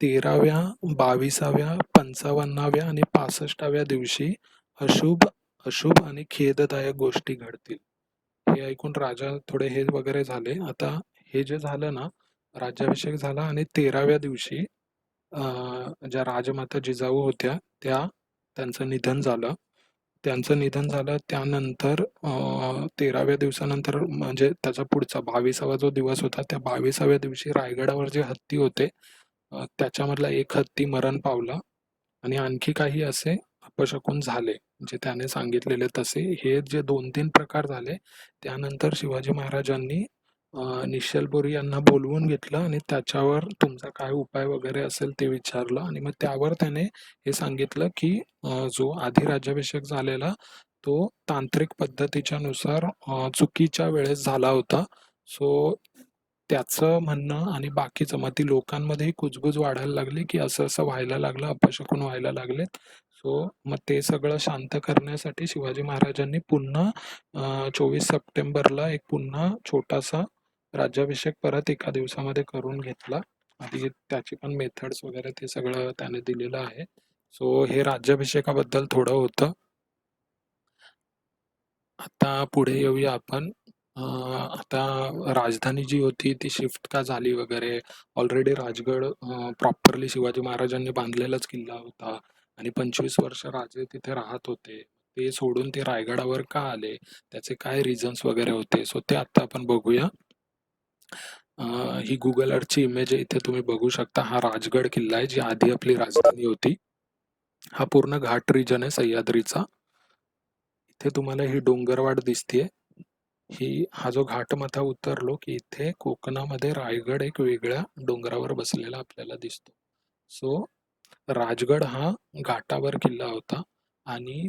13व्या, 22व्या, 55व्या आणि 65व्या दिवशी अशुभ अशुभ आणि खेददायक गोष्टी घडतील. हे ऐकून राजा थोडे हे वगैरे झाले. आता हे जे झालं ना, राज्याभिषेक झाला आणि 13व्या दिवशी ज्या राजमाता जिजाऊ होत्या त्यांचं निधन झालं. त्यांचं निधन झालं त्यानंतर 13व्या दिवसानंतर म्हणजे त्याचा पुढचा 22वा जो दिवस होता त्या 22व्या दिवशी रायगडावर जे हत्ती होते त्याच्यामधला एक हत्ती मरण पावला आणि आणखी काही असे अपशकुन झाले जे त्याने सांगितलेले तसे. हे जे 2-3 प्रकार झाले त्यानंतर शिवाजी महाराजांनी निश्चलपुरी यांना बोलवून घेतलं आणि त्याच्यावर तुमचा काय उपाय वगैरे असेल ते विचारलं आणि मग त्यावर त्याने हे सांगितलं की जो आधी राज्याभिषेक झालेला तो तांत्रिक पद्धतीच्या नुसार चुकीच्या वेळेस झाला होता. सो त्याचं म्हणणं आणि बाकीचं मग ती लोकांमध्ये कुजबूज वाढायला लागली की असं असं व्हायला लागलं, अपशकुन व्हायला लागलेत. सो मग ते सगळं शांत करण्यासाठी शिवाजी महाराजांनी पुन्हा 24 सप्टेंबरला एक पुन्हा छोटासा राज्याभिषेक परत एका दिवसामध्ये करून घेतला. आधी त्याची पण मेथड्स वगैरे ते सगळं त्याने दिलेलं आहे. सो हे राज्याभिषेकाबद्दल थोडं होतं. आता पुढे येऊया आपण. आता राजधानी जी होती ती शिफ्ट का झाली वगैरे. ऑलरेडी राजगड प्रॉपरली शिवाजी महाराजांनी बांधलेलाच किल्ला होता आणि 25 वर्ष राजे तिथे राहत होते. ते सोडून ते रायगडावर का आले? त्याचे काय रिझन्स वगैरे होते? सो ते आता आपण बघूया. ही Google Earthची इमेज आहे. इथे तुम्ही बघू शकता हा राजगड किल्ला आहे, जी आधी आपली राजधानी होती. हा पूर्ण घाट रिजन आहे सह्याद्रीचा. इथे तुम्हाला ही डोंगरवाट दिसतीये. हा जो घाटमाथा उतरलो की इथे कोकणामध्ये रायगड एक वेगळ्या डोंगरावर बसलेला आपल्याला दिसतो. सो राजगड हा घाटावर किल्ला होता आणि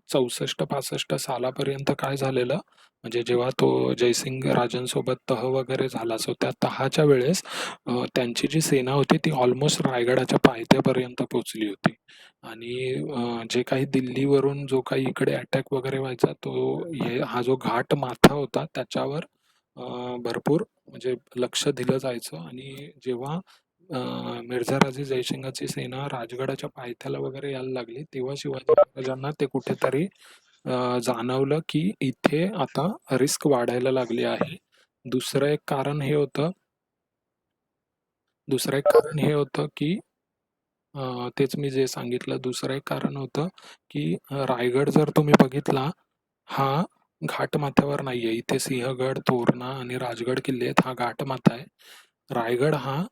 64-65 सालापर्यंत काय झालेलं म्हणजे जेव्हा तो जयसिंग राजांसोबत तह वगैरे झाला, सो त्या तहाच्या वेळेस त्यांची जी सेना होती ती ऑलमोस्ट रायगडाच्या पायथ्यापर्यंत पोहोचली होती. आणि जे काही दिल्लीवरून जो काही इकडे अटॅक वगैरे व्हायचा तो हा जो घाट माथा होता त्याच्यावर भरपूर म्हणजे लक्ष दिलं जायचं. आणि जेव्हा मिर्झा राजे जयसिंगाची सेना राजगडाच्या पायथ्याला वगैरे यायला लागली तेव्हा शिवाजी महाराजांना ते कुठेतरी जाणवलं की इथे आता रिस्क वाढायला लागली आहे. दुसरं एक कारण हे होतं दुसरं एक कारण हे होतं की तेच मी जे सांगितलं. दुसरं एक कारण होतं की रायगड जर तुम्ही बघितला हा घाटमाथ्यावर नाहीये. इथे सिंहगड, तोरणा आणि राजगड किल्ले आहेत. हा घाटमाथा आहे. रायगड हा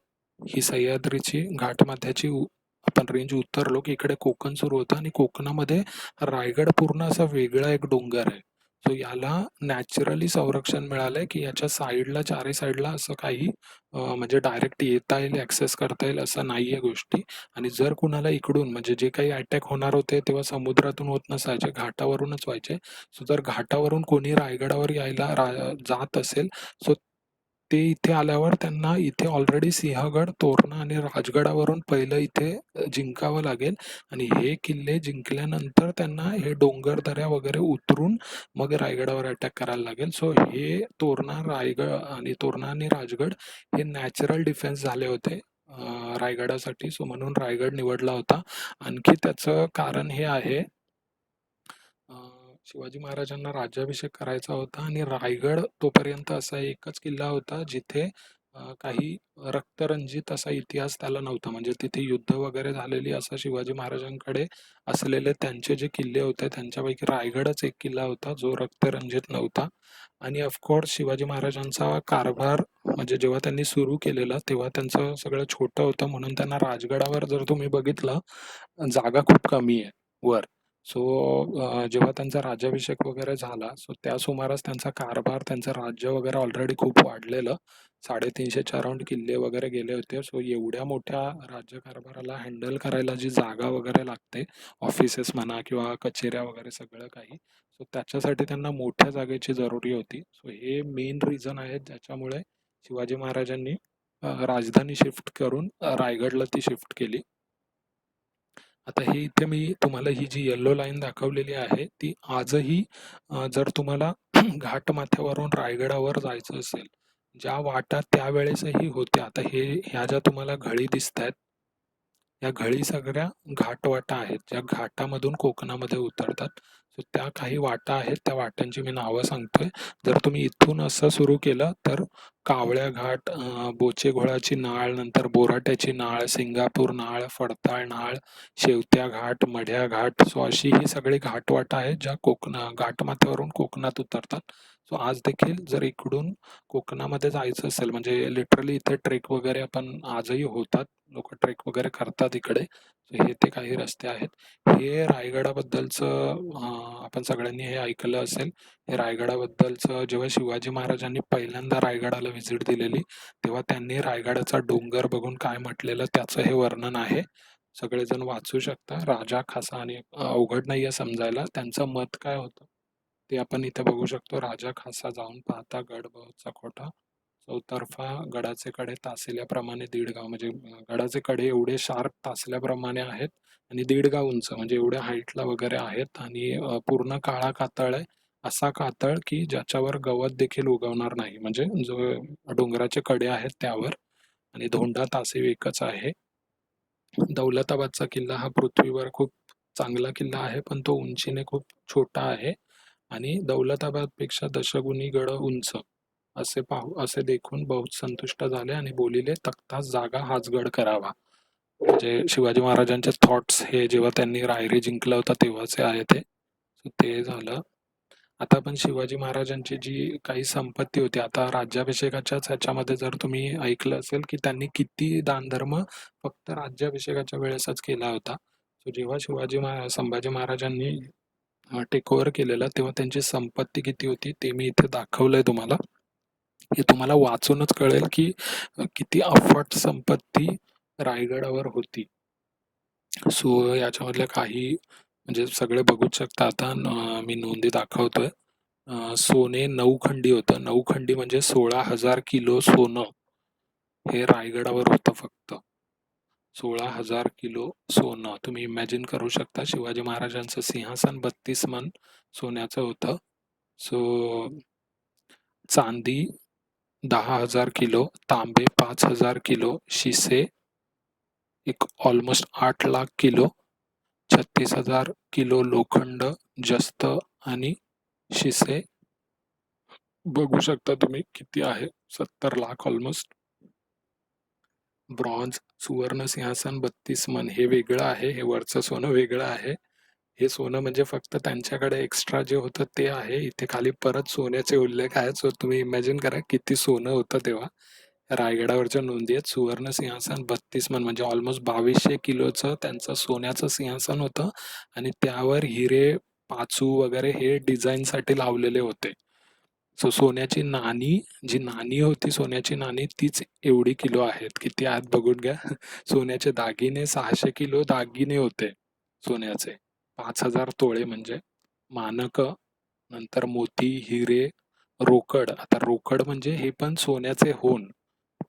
ही सह्याद्रीची घाटमाथ्याची आपण रेंज उतरलो की इकडे कोकण सुरू होतं आणि कोकणामध्ये रायगड पूर्ण असा वेगळा एक डोंगर आहे. सो याला नॅचरली संरक्षण मिळालंय की याच्या साईडला चारही साईडला असं काही म्हणजे डायरेक्ट येता येईल, ऍक्सेस करता येईल असं नाहीये गोष्टी. आणि जर कुणाला इकडून म्हणजे जे काही अटॅक होणार होते तेव्हा समुद्रातून होत नसायचे, घाटावरूनच व्हायचे. सो जर घाटावरून कोणी रायगडावर यायला जात असेल सो ते इथे आल्यावर त्यांना इथे ऑलरेडी सिंहगड, तोरणा आणि राजगडावरून पहिलं इथे जिंकावं लागेल आणि हे किल्ले जिंकल्यानंतर त्यांना हे डोंगर दऱ्या वगैरे उतरून मग रायगडावर अटॅक करायला लागेल. सो हे तोरणा आणि राजगड हे नॅचरल डिफेन्स झाले होते रायगडासाठी. सो म्हणून रायगड निवडला होता. आणखी त्याचं कारण हे आहे शिवाजी महाराजांना राज्याभिषेक करायचा होता आणि रायगड तोपर्यंत असा एकच किल्ला होता जिथे काही रक्तरंजित असा इतिहास त्याला नव्हता. म्हणजे तिथे युद्ध वगैरे झालेली असं शिवाजी महाराजांकडे असलेले त्यांचे जे किल्ले होते त्यांच्यापैकी रायगडच एक किल्ला होता जो रक्तरंजित नव्हता. आणि ऑफकोर्स शिवाजी महाराजांचा कारभार म्हणजे जेव्हा त्यांनी सुरू केलेला तेव्हा त्यांचं सगळं छोटं होतं म्हणून त्यांना राजगडावर जर तुम्ही बघितलं जागा खूप कमी आहे वर. सो जेव्हा त्यांचा राज्याभिषेक वगैरे झाला सो त्या सुमारास त्यांचा कारभार, त्यांचं राज्य वगैरे ऑलरेडी खूप वाढलेलं. 350च्या अराउंड किल्ले वगैरे गेले होते. सो एवढ्या मोठ्या राज्यकारभाराला हँडल करायला जी जागा वगैरे लागते, ऑफिसेस म्हणा किंवा कचेऱ्या वगैरे सगळं काही, सो त्याच्यासाठी त्यांना मोठ्या जागेची जरुरी होती. सो हे मेन रिझन आहेत ज्याच्यामुळे शिवाजी महाराजांनी राजधानी शिफ्ट करून रायगडला ती शिफ्ट केली. आता हे इथे मी तुम्हाला ही जी येल्लो लाईन दाखवलेली आहे ती आजही जर तुम्हाला घाटमाथ्यावरून रायगडावर जायचं असेल ज्या वाटा त्यावेळेसही होत्या. आता ह्या ज्या तुम्हाला घळी दिसत आहेत या घळी सगळ्या घाटवाटा आहेत ज्या घाटामधून कोकणामध्ये उतरतात. सो त्या काही वाटा आहेत, त्या वाटांची मी नावं सांगतोय. जर तुम्ही इथून असं सुरू केलं तर कावळ्या घाट, बोचेघोळाची नाळ, नंतर बोराट्याची नाळ, सिंगापूर नाळ, फडताळ नाळ, शेवत्या घाट, मढ्या घाट, सो अशी ही सगळी घाटवाटा आहेत ज्या घाटमाथ्यावरून कोकणात उतरतात. सो आज देखील जर इकडून कोकणामध्ये जायचं असेल म्हणजे लिटरली इथे ट्रेक वगैरे आपण आजही होतात, लोक ट्रेक वगैरे करतात इकडे. सो हे ते काही रस्ते आहेत. हे रायगडाबद्दलचं आपण सगळ्यांनी हे ऐकलं असेल. हे रायगडाबद्दलचं जेव्हा शिवाजी महाराजांनी पहिल्यांदा रायगडाला व्हिजिट दिलेली तेव्हा त्यांनी रायगडाचा डोंगर बघून काय म्हटलेलं त्याचं हे वर्णन आहे. सगळेजण वाचू शकता. राजा खासा आणि अवघड नाहीये समजायला. त्यांचं मत काय होतं ते आपण इथे बघू शकतो. राजा खासा जाऊन पाहता गड बहुत चकोटा, चौतर्फा गडाचे कडे तासिल्याप्रमाणे दीड गाव. म्हणजे गडाचे कडे एवढे शार्प तासल्याप्रमाणे आहेत आणि 1.5 गाव उंच म्हणजे एवढ्या हाईटला वगैरे आहेत. आणि पूर्ण काळा कातळ आहे. असा कातळ की ज्याच्यावर गवत देखील उगवणार नाही, म्हणजे जो डोंगराचे कडे आहेत त्यावर. आणि धोंडा तासीव एकच आहे. दौलताबादचा किल्ला हा पृथ्वीवर खूप चांगला किल्ला आहे पण तो उंचीने खूप छोटा आहे. आणि दौलताबादपेक्षा दशगुणी गड उंच असे देखून बहुत संतुष्ट झाले आणि बोलिले तख्तास जागा हाच गड करावा. म्हणजे शिवाजी महाराजांचे थॉट्स हे जेव्हा त्यांनी रायरी जिंकला होता तेव्हाचे आहे ते. So ते झालं. आता आपण शिवाजी महाराजांची जी काही संपत्ती होती, आता राज्याभिषेकाच्याच ह्याच्यामध्ये जर तुम्ही ऐकलं असेल की त्यांनी किती दानधर्म फक्त राज्याभिषेकाच्या वेळेसच केला होता. सो जेव्हा संभाजी महाराजांनी टेक ओव्हर केलेलं तेव्हा त्यांची संपत्ती किती होती ते मी इथे दाखवलंय तुम्हाला. हे तुम्हाला वाचूनच कळेल की किती अफाट संपत्ती रायगडावर होती. सो याच्यामधल्या काही म्हणजे सगळे बघूच शकता आता मी नोंदी दाखवतोय. सोने नऊखंडी होतं. नऊखंडी म्हणजे 16,000 किलो सोनं हे रायगडावर होतं फक्त. 16,000 किलो सोनं. तुम्ही इमॅजिन करू शकता शिवाजी महाराजांचं सिंहासन 32 मन सोन्याचं होतं. सो चांदी 10,000 किलो, तांबे 5,000 किलो, शिसे एक ऑलमोस्ट 8 लाख किलो, 36,000 किलो लोखंड, जस्त आणि शिसे बघू शकता तुम्ही किती आहे, 70 लाख ऑलमोस्ट. ब्रॉन्झ सुवर्ण सिंहासन 32 मन हे वेगळं आहे, हे वरचं सोनं वेगळं आहे. हे सोनं म्हणजे फक्त त्यांच्याकडे एक्स्ट्रा जे होतं ते आहे. इथे खाली परत सोन्याचे उल्लेख आहेत. सो तुम्ही इमॅजिन करा किती सोनं होतं तेव्हा. रायगडावरच्या नोंदी आहेत. सुवर्ण सिंहासन 32 मन म्हणजे ऑलमोस्ट 2200 किलोचं त्यांचं सोन्याचं सिंहासन होतं आणि त्यावर हिरे, पाचू वगैरे हे डिझाईनसाठी लावलेले होते. सो सोन्याची नाणी, जी नाणी होती सोन्याची नाणी तीच एवढी किलो आहेत. किती आहेत बघून घ्या. सोन्याचे दागिने 600 किलो दागिने होते सोन्याचे. 5,000 तोळे म्हणजे मानक, नंतर मोती, हिरे, रोकड. आता रोकड म्हणजे हे पण सोन्याचे होन.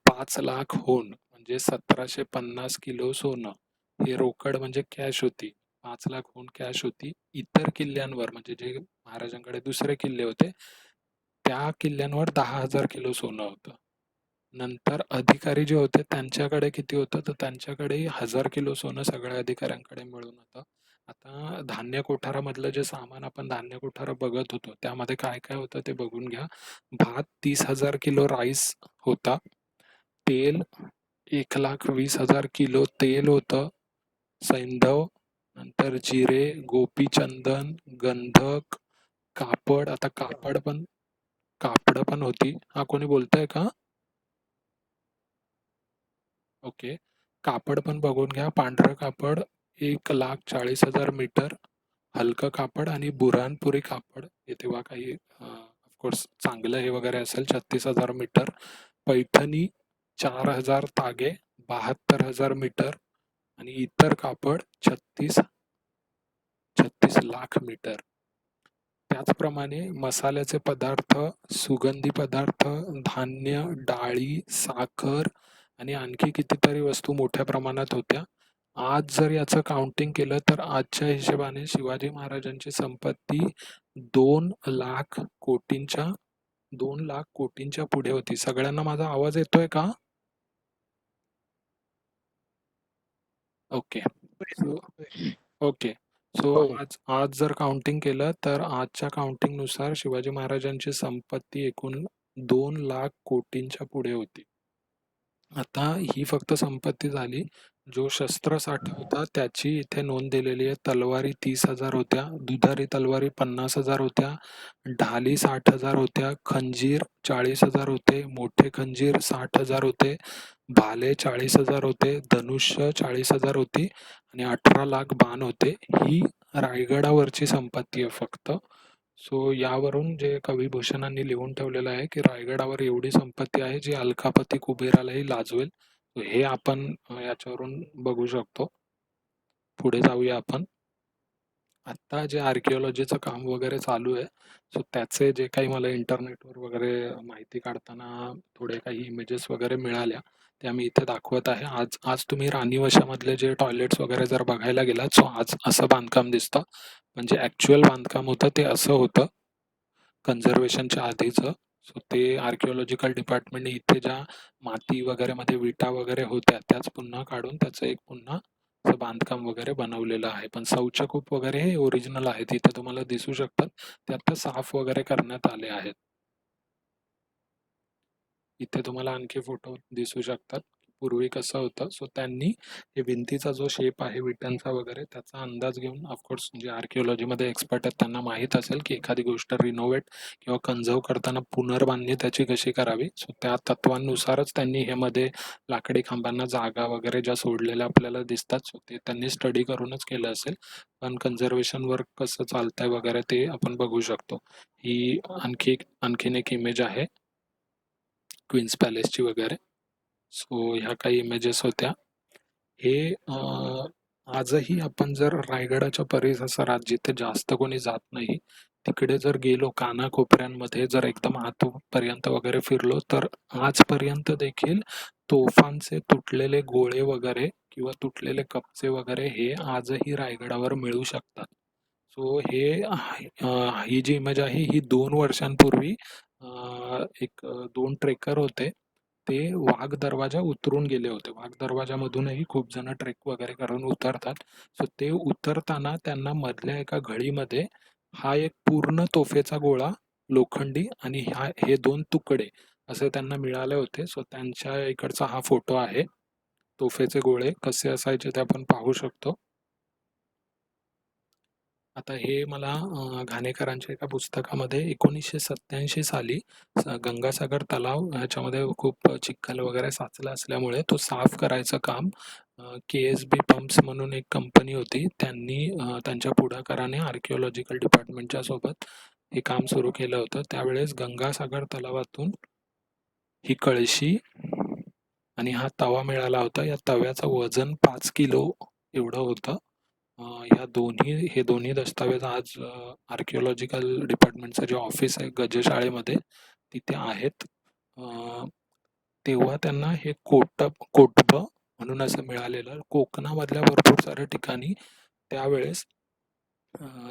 5 लाख होन म्हणजे 1,750 किलो सोनं. हे रोकड म्हणजे कॅश होती. 5 लाख होन कॅश होती. इतर किल्ल्यांवर म्हणजे जे महाराजांकडे दुसरे किल्ले होते त्या किल्ल्यांवर 10,000 किलो सोनं होतं. नंतर अधिकारी जे होते त्यांच्याकडे किती होतं तर त्यांच्याकडे 1,000 किलो सोनं सगळ्या अधिकाऱ्यांकडे मिळून होतं. आता धान्य कोठारामधलं जे सामान आपण धान्य कोठारा बघत होतो त्यामध्ये काय काय होतं ते बघून घ्या. भात 30,000 किलो राईस होता. तेल 1,20,000 किलो तेल होतं. सैंधव, नंतर जिरे, गोपीचंदन, गंधक, कापड. आता कापड पण होती. हा कोणी बोलतंय का? ओके. कापड पण बघून घ्या. पांढरं कापड 1,40,000 मीटर, हलकं कापड आणि बुऱ्हाणपुरी कापड हे तेव्हा काही ऑफकोर्स चांगलं हे वगैरे असेल 36,000 मीटर. पैठणी 4,000 तागे 72,000 मीटर आणि इतर कापड 36 लाख मीटर. त्याचप्रमाणे मसाल्याचे पदार्थ, सुगंधी पदार्थ, धान्य, डाळी, साखर आणि आणखी कितीतरी वस्तू मोठ्या प्रमाणात होत्या. आज जर याचं काउंटिंग केलं तर आजच्या हिशोबाने शिवाजी महाराजांची संपत्ती 2 लाख कोटींच्या 2 लाख कोटींच्या पुढे होती. सगळ्यांना माझा आवाज येतोय का? ओके. So okay. सो हो. आज आज जर काउंटिंग केलं तर आजच्या काउंटिंगनुसार शिवाजी महाराजांची संपत्ती एकूण 2 लाख कोटींच्या पुढे होती. आता ही फक्त संपत्ती झाली. जो शस्त्रसाठा होता त्याची इथे नोंद दिलेली आहे. तलवारी 30,000 होत्या, दुधारी तलवारी 50,000 होत्या, ढाली 60,000 होत्या, खंजीर 40,000 होते, मोठे खंजीर 60,000 होते, भाले 40,000 होते, धनुष्य 40,000 होती आणि 18 लाख बाण होते. ही रायगडावरची संपत्ती आहे फक्त. सो यावरून जे कविभूषणांनी लिहून ठेवलेलं आहे की रायगडावर एवढी संपत्ती आहे जी अलकापती कुबेरालाही लाजवेल. हे आपण याच्यावरून बघू शकतो. पुढे जाऊया आपण. आत्ता जे आर्किओलॉजीचं काम वगैरे चालू आहे, सो त्याचे जे काही मला इंटरनेटवर वगैरे माहिती काढताना थोडे काही इमेजेस वगैरे मिळाल्या, त्या मी इथे दाखवत आहे. आज आज तुम्ही राणी वशामधले जे टॉयलेट्स वगैरे जर बघायला गेलात, सो आज असं बांधकाम दिसतं. म्हणजे ॲक्च्युअल बांधकाम होतं ते असं होतं कन्झर्वेशनच्या आधीचं. सो ते आर्किओलॉजिकल डिपार्टमेंटने इथे ज्या माती वगैरे मध्ये विटा वगैरे होत्या त्याच पुन्हा काढून त्याचं एक पुन्हा असं बांधकाम वगैरे बनवलेलं आहे. पण शौचकूप वगैरे हे ओरिजिनल आहेत. इथे तुम्हाला दिसू शकतात. ते आता साफ वगैरे करण्यात आले आहेत. इथे तुम्हाला आणखी फोटो दिसू शकतात. पूर्वी कसं होतं. सो त्यांनी हे भिंतीचा जो शेप आहे विटांचा वगैरे त्याचा अंदाज घेऊन, ऑफकोर्स जे आर्किओलॉजीमध्ये एक्सपर्ट आहेत त्यांना माहीत असेल की एखादी गोष्ट रिनोव्हेट किंवा कन्झर्व करताना पुनर्बांधणी त्याची कशी करावी. सो त्या तत्वांनुसारच त्यांनी हे मध्ये लाकडी खांबांना जागा वगैरे ज्या सोडलेल्या आपल्याला दिसतात, सो ते त्यांनी स्टडी करूनच केलं असेल. पण कन्झर्वेशन वर्क कसं चालतंय वगैरे ते आपण बघू शकतो. ही आणखीन एक इमेज आहे क्वीन्स पॅलेसची वगैरे. सो ह्या काही इमेजेस होत्या. हे आजही आपण जर रायगडाच्या परिसरात जिथे जास्त कोणी जात नाही तिकडे जर गेलो, कानाकोपऱ्यांमध्ये जर एकदम आतपर्यंत वगैरे फिरलो, तर आजपर्यंत देखील तोफांचे तुटलेले गोळे वगैरे किंवा तुटलेले कप्चे वगैरे हे आजही रायगडावर मिळू शकतात. सो ही जी इमेज आहे ही 2 वर्षांपूर्वी दोन ट्रेकर होते. ते वाघ दरवाजा उतरून गेले होते. वाघ दरवाजामधूनही खूप जण ट्रेक वगैरे करून उतरतात. सो ते उतरताना त्यांना मधल्या एका घळीमध्ये हा एक पूर्ण तोफेचा गोळा लोखंडी आणि हे 2 तुकडे असे त्यांना मिळाले होते. सो त्यांच्या इकडचा हा फोटो आहे. तोफेचे गोळे कसे असायचे ते आपण पाहू शकतो. आता हे मला घाणेकरांच्या एका पुस्तकामध्ये 1987 साली गंगासागर तलाव ह्याच्यामध्ये खूप चिखल वगैरे साचला असल्यामुळे तो साफ करायचं काम KSB पंप्स म्हणून एक कंपनी होती, त्यांनी त्यांच्या पुढाकाराने आर्किओलॉजिकल डिपार्टमेंटच्या सोबत हे काम सुरू केलं होतं. त्यावेळेस गंगासागर तलावातून ही कळशी आणि हा तवा मिळाला होता. या तव्याचं वजन 5 किलो एवढं होतं. हे दोन्ही दस्तावेज आज आर्किओलॉजिकल डिपार्टमेंटचं जे ऑफिस आहे गजशाळेमध्ये तिथे आहेत. तेव्हा त्यांना हे कोटब म्हणून असं मिळालेलं. कोकणामधल्या भरपूर साऱ्या ठिकाणी त्यावेळेस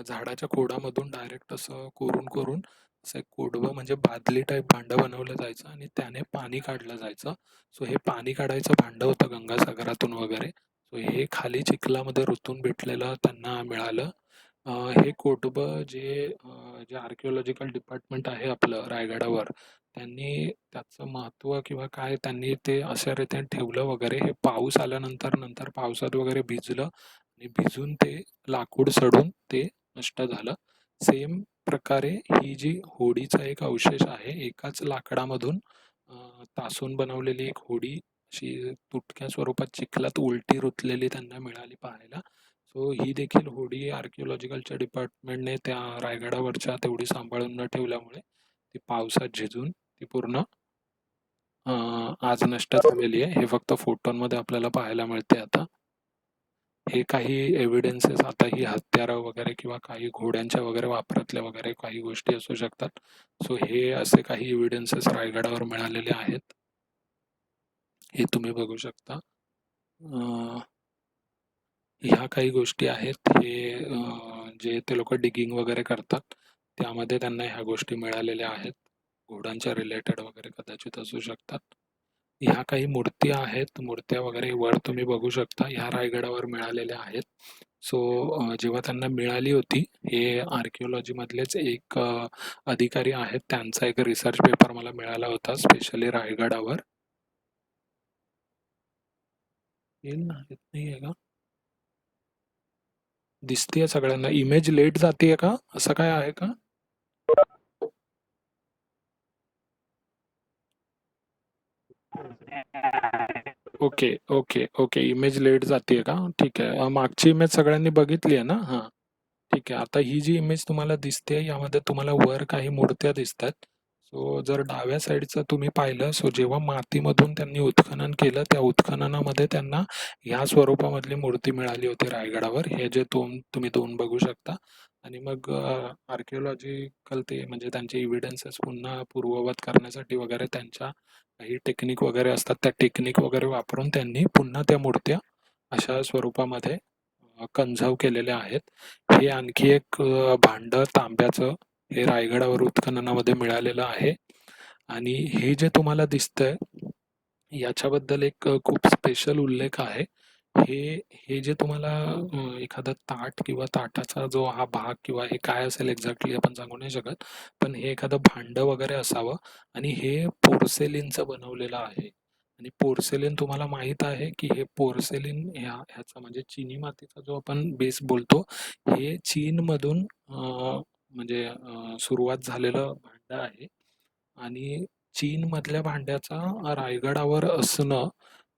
झाडाच्या खोडामधून डायरेक्ट असं कोरून असं एक कोडबं म्हणजे बादली टाईप भांडं बनवलं जायचं आणि त्याने पाणी काढलं जायचं. सो हे पाणी काढायचं भांडं होतं गंगासागरातून वगैरे. सो हे खाली चिखलामध्ये रुतून भेटलेलं त्यांना मिळालं. हे कोटबं जे आर्किओलॉजिकल डिपार्टमेंट आहे आपलं रायगडावर, त्यांनी त्याचं महत्त्व किंवा काय त्यांनी ते अशा रीतीने ठेवलं वगैरे. हे पाऊस आल्यानंतर पावसात वगैरे भिजलं आणि भिजून ते लाकूड सडून ते नष्ट झालं. सेम प्रकारे ही जी होडीचा एक अवशेष आहे, एकाच लाकडामधून तासून बनवलेली एक होडी अशी तुटक्या स्वरूपात चिखलात उलटी रुतलेली त्यांना मिळाली पाहायला. सो ही देखील होडी आर्किओलॉजिकलच्या डिपार्टमेंटने त्या रायगडावरच्या तेवढी सांभाळून न ठेवल्यामुळे ती पावसात झिजून ती पूर्ण आज नष्ट झालेली आहे. हे फक्त फोटोंमध्ये आपल्याला पाहायला मिळते आता. हे काही एव्हिडन्सेस आता ही हत्यारं वगैरे किंवा काही घोड्यांच्या वगैरे वापरातल्या वगैरे काही गोष्टी असू शकतात. सो हे असे काही एव्हिडन्सेस रायगडावर मिळालेले आहेत. हे तुम्ही बघू शकता. ह्या काही गोष्टी आहेत. जे ते लोक डिगिंग वगैरे करतात त्यामध्ये त्यांना ह्या गोष्टी मिळालेल्या आहेत. घोड्यांच्या रिलेटेड वगैरे कदाचित असू शकतात. ह्या काही मूर्त्या आहेत. मूर्त्या वगैरे वर तुम्ही बघू शकता. ह्या रायगडावर मिळालेल्या आहेत. सो जेव्हा त्यांना मिळाली होती, हे आर्किओलॉजीमधलेच एक अधिकारी आहेत, त्यांचा एक रिसर्च पेपर मला मिळाला होता स्पेशली रायगडावर. येत नाहीये का? दिसतेय सगळ्यांना? इमेज लेट जातीये का? असं काय आहे का? Okay okay okay, image late जातीये का? ठीक आहे. मागची इमेज सगळ्यांनी बघितली आहे ना? हां, ठीक आहे. आता ही जी इमेज तुम्हाला दिसते यामध्ये तुम्हाला वर काही मूर्त्या दिसतात. सो जर डाव्या साईडचं तुम्ही पाहिलं, सो जेव्हा मातीमधून त्यांनी उत्खनन केलं त्या उत्खननामध्ये त्यांना ह्या स्वरूपामधली मूर्ती मिळाली होती रायगडावर. हे जे तुम्ही 2 बघू शकता. आणि मग आर्किओलॉजिकल ते म्हणजे त्यांचे इव्हिडन्सेस पुन्हा पूर्ववत करण्यासाठी वगैरे त्यांच्या काही टेक्निक वगैरे असतात. त्या टेक्निक वगैरे वापरून त्यांनी पुन्हा त्या मूर्त्या अशा स्वरूपामध्ये कन्झर्व केलेल्या आहेत. हे आणखी एक भांडं तांब्याचं हे रायगडावर उत्खननामध्ये मिळालेलं आहे. आणि हे जे तुम्हाला दिसतंय याच्याबद्दल एक खूप स्पेशल उल्लेख आहे. हे हे जे तुम्हाला एखादं ताट किंवा ताटाचा जो हा भाग किंवा हे काय असेल एक्झॅक्टली आपण सांगू नाही शकत. पण हे एखादं भांडं वगैरे असावं आणि हे पोर्सेलिनचं बनवलेलं आहे. आणि पोर्सेलिन तुम्हाला माहित आहे की हे पोर्सेलिन ह्याचा म्हणजे चिनी मातीचा जो आपण बेस बोलतो, हे चीनमधून म्हणजे सुरुवात झालेलं भांडं आहे. आणि चीनमधल्या भांड्याचा रायगडावर असणं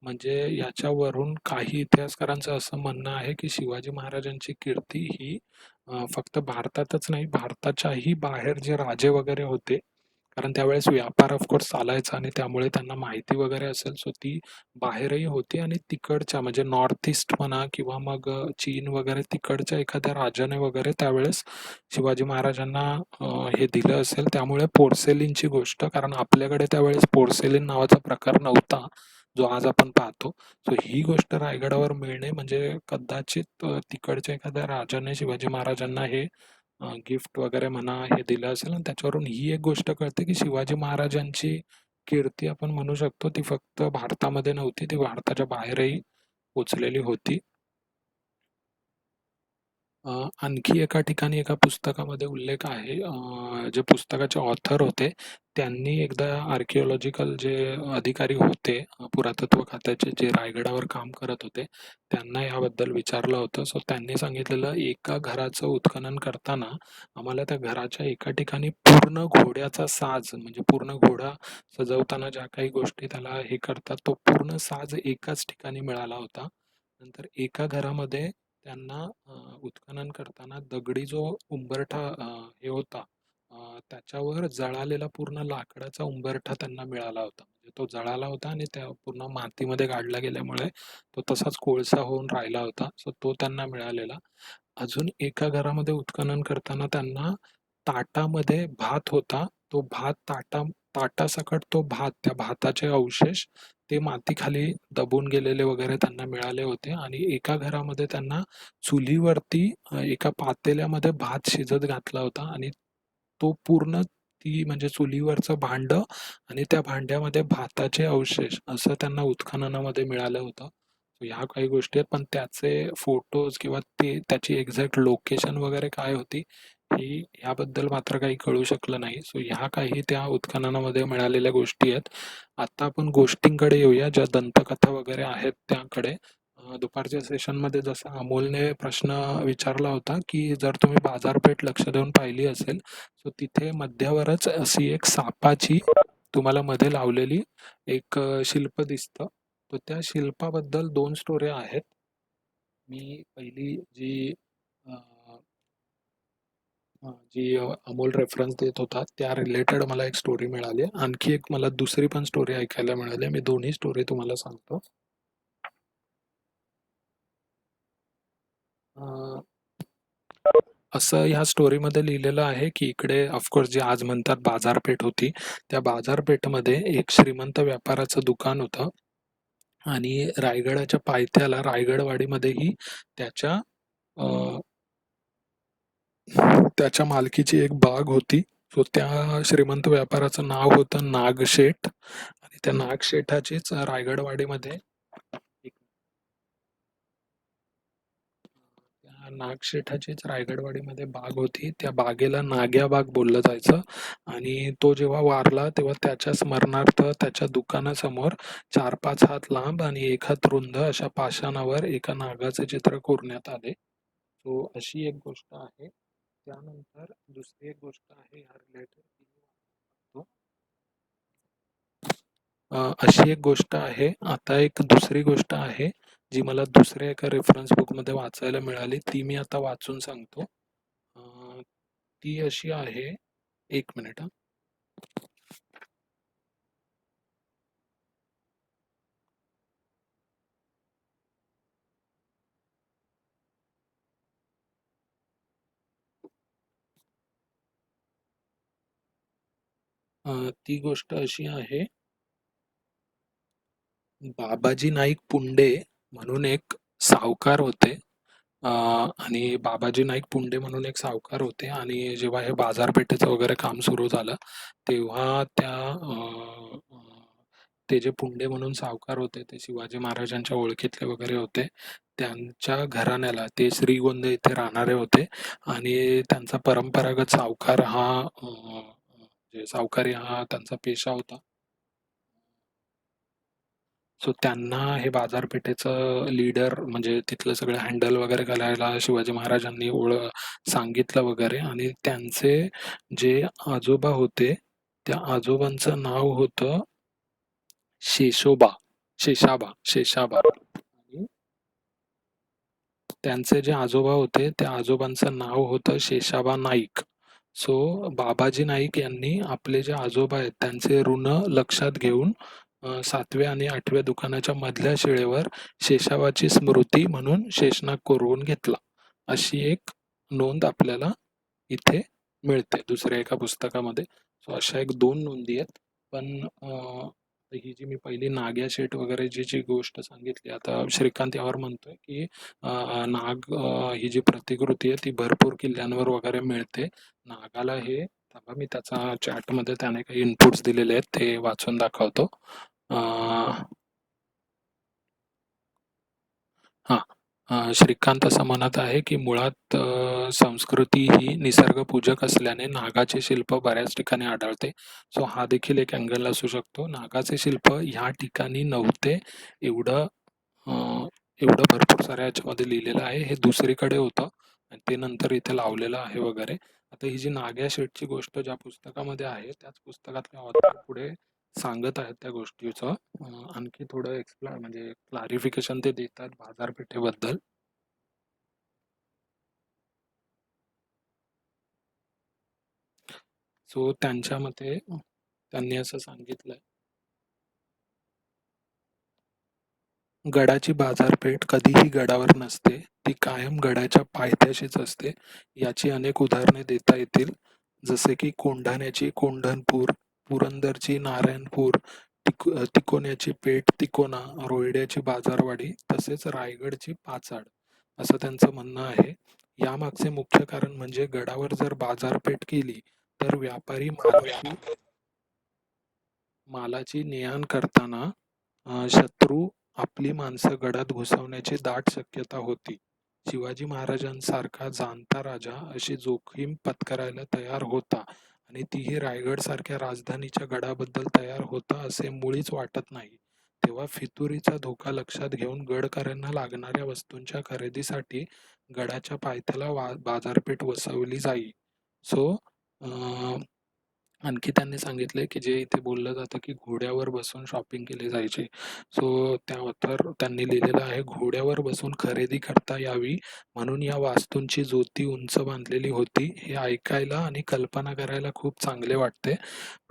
म्हणजे याच्यावरून काही इतिहासकारांचं असं म्हणणं आहे की शिवाजी महाराजांची कीर्ती ही फक्त भारतातच नाही, भारताच्याही बाहेर जे राजे वगैरे होते, कारण त्यावेळेस व्यापार ऑफकोर्स चालायचा आणि त्यामुळे त्यांना माहिती वगैरे असेल, सो ती बाहेरही होती आणि तिकडच्या म्हणजे नॉर्थ ईस्ट म्हणा किंवा मग चीन वगैरे तिकडच्या एखाद्या राजाने वगैरे त्यावेळेस शिवाजी महाराजांना हे दिलं असेल. त्यामुळे पोर्सेलिनची गोष्ट, कारण आपल्याकडे त्यावेळेस पोर्सेलिन नावाचा प्रकार नव्हता जो आज आपण पाहतो. सो ही गोष्ट रायगडावर मिळणे म्हणजे कदाचित तिकडच्या एखाद्या राजाने शिवाजी महाराजांना हे गिफ्ट वगैरे म्हणा हे दिलं असेल आणि त्याच्यावरून ही एक गोष्ट कळते की शिवाजी महाराजांची कीर्ती आपण म्हणू शकतो ती फक्त भारतामध्ये नव्हती, ती भारताच्या बाहेरही पोचलेली होती. आणखी एका ठिकाणी एका पुस्तकामध्ये उल्लेख आहे, जे पुस्तकाचे ऑथर होते त्यांनी एकदा आर्किओलॉजिकल जे अधिकारी होते, पुरातत्व खात्याचे जे रायगडावर काम करत होते, त्यांना याबद्दल विचारलं होतं. सो त्यांनी सांगितलेलं एका घराचं उत्खनन करताना आम्हाला त्या घराच्या एका ठिकाणी पूर्ण घोड्याचा साज म्हणजे पूर्ण घोडा सजवताना ज्या काही गोष्टी त्याला हे करतात तो पूर्ण साज एकाच ठिकाणी मिळाला होता. नंतर एका घरामध्ये त्यांना उत्खनन करताना दगडी जो उंबरठा हे होता, त्याच्यावर जळालेला पूर्ण लाकडाचा उंबरठा त्यांना मिळाला होता. म्हणजे तो जळाला होता आणि त्या पूर्ण मातीमध्ये गाडला गेल्यामुळे तो तसाच कोळसा होऊन राहिला होता. सो तो त्यांना मिळालेला. अजून एका घरामध्ये उत्खनन करताना त्यांना ताटामध्ये भात होता. तो भात ताटासकट तो भात, त्या भाताचे अवशेष ते मातीखाली दबून गेलेले वगैरे त्यांना मिळाले होते. आणि एका घरामध्ये त्यांना चुलीवरती एका पातेल्यामध्ये भात शिजत घातला होता आणि तो पूर्ण ती म्हणजे चुलीवरचं भांडं आणि त्या भांड्यामध्ये भाताचे अवशेष असं त्यांना उत्खननामध्ये मिळालं होतं. ह्या काही गोष्टी आहेत, पण त्याचे फोटोज किंवा ते त्याची एक्झॅक्ट लोकेशन वगैरे काय होती ही ह्याबद्दल मात्र काही कळू शकलं नाही. सो ह्या काही त्या उत्खननामध्ये मिळालेल्या गोष्टी आहेत. आता आपण गोष्टींकडे येऊया, ज्या दंतकथा वगैरे आहेत त्याकडे. दुपारच्या सेशनमध्ये जसा अमोलने प्रश्न विचारला होता की जर तुम्ही बाजारपेठ लक्ष देऊन पाहिली असेल, सो तिथे मध्यावरच अशी एक सापाची तुम्हाला मध्ये लावलेली एक शिल्प दिसतं. तर त्या शिल्पाबद्दल दोन स्टोऱ्या आहेत. मी पहिली जी अ, अमोल रेफरन्स देत होता त्या रिलेटेड मला एक स्टोरी मिळाली. आणखी एक मला दुसरी पण स्टोरी ऐकायला मिळाली. मी दोन्ही स्टोरी तुम्हाला सांगतो. अ, असं ह्या स्टोरीमध्ये लिहिलेलं आहे की इकडे ऑफकोर्स जे आज म्हणतात बाजारपेठ होती, त्या बाजारपेठमध्ये एक श्रीमंत व्यापाराचं दुकान होतं आणि रायगडाच्या पायथ्याला रायगडवाडीमध्येही त्याच्या त्याच्या मालकीची एक बाग होती. सो त्या श्रीमंत व्यापाराचं नाव होतं नागशेठ आणि त्या नागशेठाचीच रायगडवाडीमध्ये त्या नागशेठाचीच रायगडवाडीमध्ये बाग होती. त्या बागेला नाग्या बाग बोललं जायचं आणि तो जेव्हा वारला तेव्हा त्याच्या स्मरणार्थ त्याच्या दुकानासमोर 4-5 हात लांब आणि 1 हात रुंद अशा पाषाणावर एका नागाचे चित्र कोरण्यात आले. सो अशी एक गोष्ट आहे. त्यानंतर दुसरी एक गोष्ट आहे ह्या रिलेटेड. अशी एक गोष्ट आहे. आता एक दुसरी गोष्ट आहे, जी मला दुसऱ्या एका रेफरन्स बुकमध्ये वाचायला मिळाली. ती मी आता वाचून सांगतो. ती अशी आहे. 1 मिनिट हां. ती गोष्ट अशी आहे. बाबाजी नाईक पुंडे म्हणून एक सावकार होते. आणि बाबाजी नाईक पुंडे म्हणून एक सावकार होते आणि जेव्हा हे बाजारपेठेचं वगैरे काम सुरू झालं, तेव्हा ते जे पुंडे म्हणून सावकार होते, ते शिवाजी महाराजांच्या ओळखीतले वगैरे होते. त्यांच्या घराण्याला ते श्रीगोंदा इथे राहणारे होते आणि त्यांचा परंपरागत सावकार हा म्हणजे सावकारी हा त्यांचा पेशा होता. सो त्यांना हे बाजारपेठेचं लीडर म्हणजे तिथलं सगळं हँडल वगैरे करायला शिवाजी महाराजांनी सांगितलं वगैरे. आणि त्यांचे जे आजोबा होते त्या आजोबांचं नाव होतं शेषोबा शेषाबा. आणि त्यांचे जे आजोबा होते त्या आजोबांचं नाव होतं शेषाबा नाईक. सो बाबाजी नाईक यांनी आपले जे आजोबा आहेत त्यांचे ऋण लक्षात घेऊन 7व्या आणि 8व्या दुकानाच्या मधल्या शिळेवर शेषाबाची स्मृती म्हणून शेषनाग कोरवून घेतला, अशी एक नोंद आपल्याला इथे मिळते दुसऱ्या एका पुस्तकामध्ये. सो अशा एक 2 नोंदी आहेत. पण ही जी मी पहिली नाग्या शेठ वगैरे जी गोष्ट सांगितली, आता श्रीकांत यावर म्हणतोय की ही जी प्रतिकृती आहे ती भरपूर किल्ल्यांवर वगैरे मिळते. नागाला हे थांबा, मी त्याचा चॅटमध्ये त्याने काही इनपुट्स दिलेले आहेत ते वाचून दाखवतो. श्रीकांत असं म्हणत आहे की मुळात संस्कृती ही निसर्गपूजक असल्याने नागाचे शिल्प बऱ्याच ठिकाणी आढळते. सो हा देखील एक अँगल असू शकतो. नागाचे शिल्प ह्या ठिकाणी नव्हते एवढं एवढं भरपूर साऱ्या याच्यामध्ये लिहिलेलं आहे. हे दुसरीकडे होतं आणि ते नंतर इथे लावलेलं आहे वगैरे. आता ही जी नाग्या शेठची गोष्ट ज्या पुस्तकामध्ये आहे त्याच पुस्तकातल्या ऑथर पुढे सांगत आहेत त्या गोष्टीचं आणखी थोडं म्हणजे क्लारिफिकेशन ते देतात बाजारपेठेबद्दल. सो त्यांच्या मते त्यांनी असं सांगितलंय, गडाची बाजारपेठ कधीही गडावर नसते, ती कायम गडाच्या पायथ्याशीच असते. याची अनेक उदाहरणे देता येतील, जसे की कोंढाण्याची कोंढणपूर, पुरंदरची नारायणपूर, तिकोण्याची पेठ तिकोना, रोहिड्याची बाजारवाडी, तसेच रायगडची पाचाड, असं त्यांचं म्हणणं आहे. यामागचे मुख्य कारण म्हणजे गडावर जर बाजारपेठ केली तर व्यापारी मालाची ने-आण करताना शत्रू आपली माणसं गडात घुसवण्याची दाट शक्यता होती. शिवाजी महाराजांसारखा जाणता राजा अशी जोखीम पत्करायला तयार होता आणि तीही रायगड सारख्या राजधानीच्या गडाबद्दल तयार होता असे मुळीच वाटत नाही. तेव्हा फितुरीचा धोका लक्षात घेऊन गडकऱ्यांना लागणाऱ्या वस्तूंच्या खरेदीसाठी गडाच्या पायथ्याला बाजारपेठ वसवली जाई. सो आणखी त्यांनी सांगितले की जे इथे बोललं जातं की घोड्यावर बसून शॉपिंग केली जायची. सो त्यावर त्यांनी लिहिलेलं आहे, घोड्यावर बसून खरेदी करता यावी म्हणून या वास्तूंची जोती उंच बांधलेली होती. हे ऐकायला आणि कल्पना करायला खूप चांगले वाटते,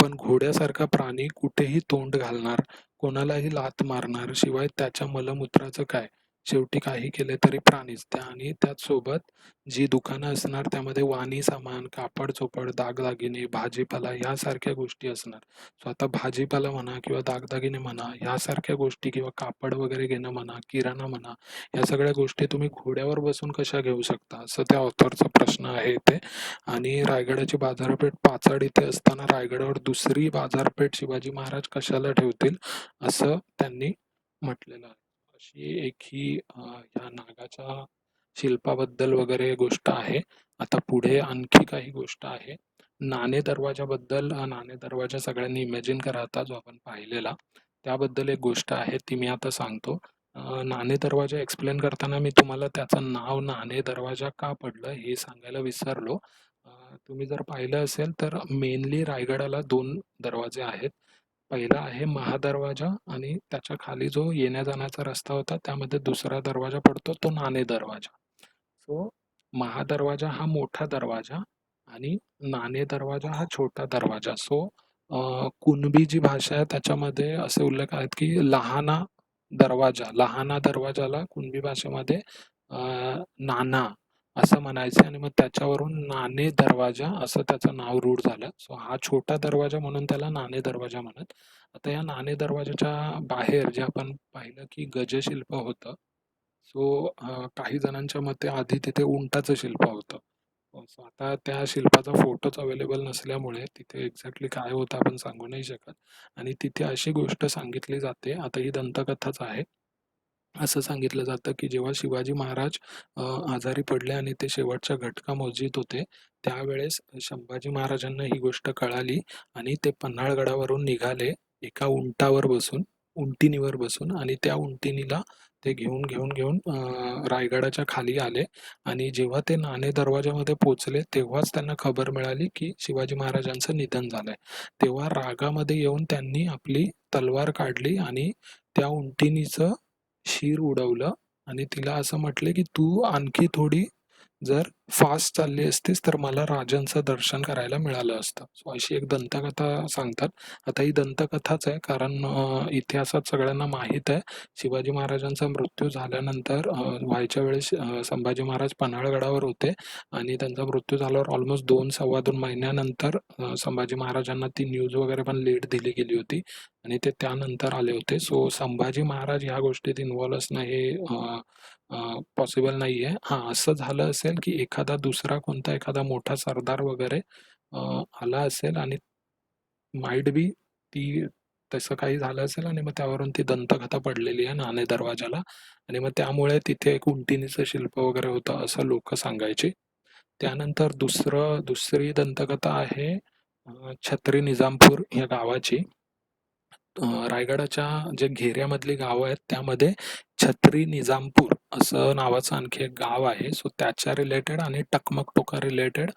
पण घोड्यासारखा प्राणी कुठेही तोंड घालणार, कोणालाही लाथ मारणार, शिवाय त्याच्या मलमूत्राचं काय? शेवटी काही केले तरी प्राणीच. आणि त्याचसोबत जी दुकानं असणार त्यामध्ये वाणी सामान, कापड चोपड, दागदागिने, भाजीपाला यासारख्या गोष्टी असणार. सो आता भाजीपाला म्हणा किंवा दागदागिने म्हणा यासारख्या गोष्टी किंवा कापड वगैरे घेणं म्हणा, किराणा म्हणा, या सगळ्या गोष्टी तुम्ही घोड्यावर बसून कशा घेऊ शकता, असं त्या ऑथरचा प्रश्न आहे इथे. आणि रायगडाची बाजारपेठ पाचाड इथे असताना रायगडावर दुसरी बाजारपेठ शिवाजी महाराज कशाला ठेवतील, असं त्यांनी म्हटलेलं आहे. अशी एक ही ह्या नागाच्या शिल्पाबद्दल वगैरे गोष्ट आहे. आता पुढे आणखी काही गोष्ट आहे नाणे दरवाजाबद्दल. नाणे दरवाजा सगळ्यांनी इमॅजिन करा आता जो आपण पाहिलेला, त्याबद्दल एक गोष्ट आहे ती मी आता सांगतो. नाणे दरवाजा एक्सप्लेन करताना मी तुम्हाला त्याचं नाव नाणे दरवाजा का पडलं हे सांगायला विसरलो. तुम्ही जर पाहिलं असेल तर मेनली रायगडाला 2 दरवाजे आहेत. पहिला आहे महादरवाजा आणि त्याच्या खाली जो येण्या जाण्याचा रस्ता होता त्यामध्ये दुसरा दरवाजा पडतो, तो नाणे दरवाजा. सो महादरवाजा हा मोठा दरवाजा आणि नाणे दरवाजा हा छोटा दरवाजा. सो कुणबी जी भाषा आहे त्याच्यामध्ये असे उल्लेख आहेत की लहाना दरवाजाला कुणबी भाषेमध्ये नाना असं म्हणायचं आणि मग त्याच्यावरून नाणे दरवाजा असं त्याचं नाव रूढ झालं. सो हा छोटा दरवाजा म्हणून त्याला नाणे दरवाजा म्हणत. आता या नाणे दरवाजाच्या बाहेर जे आपण पाहिलं की गजशिल्प होतं. सो काही जणांच्या मते आधी तिथे उंटाचं शिल्प होतं. सो आता त्या शिल्पाचा फोटोच अवेलेबल नसल्यामुळे तिथे एक्झॅक्टली काय होतं आपण सांगू नाही शकत. आणि तिथे अशी गोष्ट सांगितली जाते, आता ही दंतकथाच आहे. असं सांगितलं जातं की जेव्हा शिवाजी महाराज आजारी पडले आणि ते शेवटच्या घटका मोजीत होते, त्यावेळेस संभाजी महाराजांना ही गोष्ट कळाली आणि ते पन्हाळगडावरून निघाले एका उंटावर बसून. उंटिनीवर बसून आणि त्या उंटिनीला ते घेऊन घेऊन घेऊन रायगडाच्या खाली आले आणि जेव्हा ते नाणे दरवाजामध्ये पोचले तेव्हाच त्यांना खबर मिळाली की शिवाजी महाराजांचं निधन झालंय. तेव्हा रागामध्ये येऊन त्यांनी आपली तलवार काढली आणि त्या उंटिनीचं शीर उडवलं आणि तिला असं म्हटले की तू आणखी थोडी जर फास्ट चालली असतीस तर मला राजांचं दर्शन करायला मिळालं असतं. सो अशी एक दंतकथा सांगतात. आता ही दंतकथाच आहे कारण इतिहासात सगळ्यांना माहीत आहे शिवाजी महाराजांचा मृत्यू झाल्यानंतर व्हायच्या वेळेस संभाजी महाराज पन्हाळगडावर होते आणि त्यांचा मृत्यू झाल्यावर ऑलमोस्ट 2 सव्वा 2 महिन्यानंतर संभाजी महाराजांना ती न्यूज वगैरे पण लेट दिली गेली होती आणि ते त्यानंतर आले होते. सो संभाजी महाराज ह्या गोष्टीत इन्व्हॉल्व असणं हे पॉसिबल नाही आहे. हां, असं झालं असेल की एखादा दुसरा कोणता एखादा मोठा सरदार वगैरे आला असेल आणि माईट बी ती तसं काही झालं असेल आणि मग त्यावरून ती दंतकथा पडलेली आहे नाणे दरवाजाला आणि मग त्यामुळे तिथे एक उंटिणीचं शिल्प वगैरे होतं असं लोक सांगायचे. त्यानंतर दुसरी दंतकथा आहे छत्री निजामपूर या गावाची. रायगडाच्या जे घेऱ्यामधली गावं आहेत त्यामध्ये छत्री निजामपूर असं नावाचं आणखी एक गाव आहे. सो त्याच्या रिलेटेड आणि टकमक टोका रिलेटेड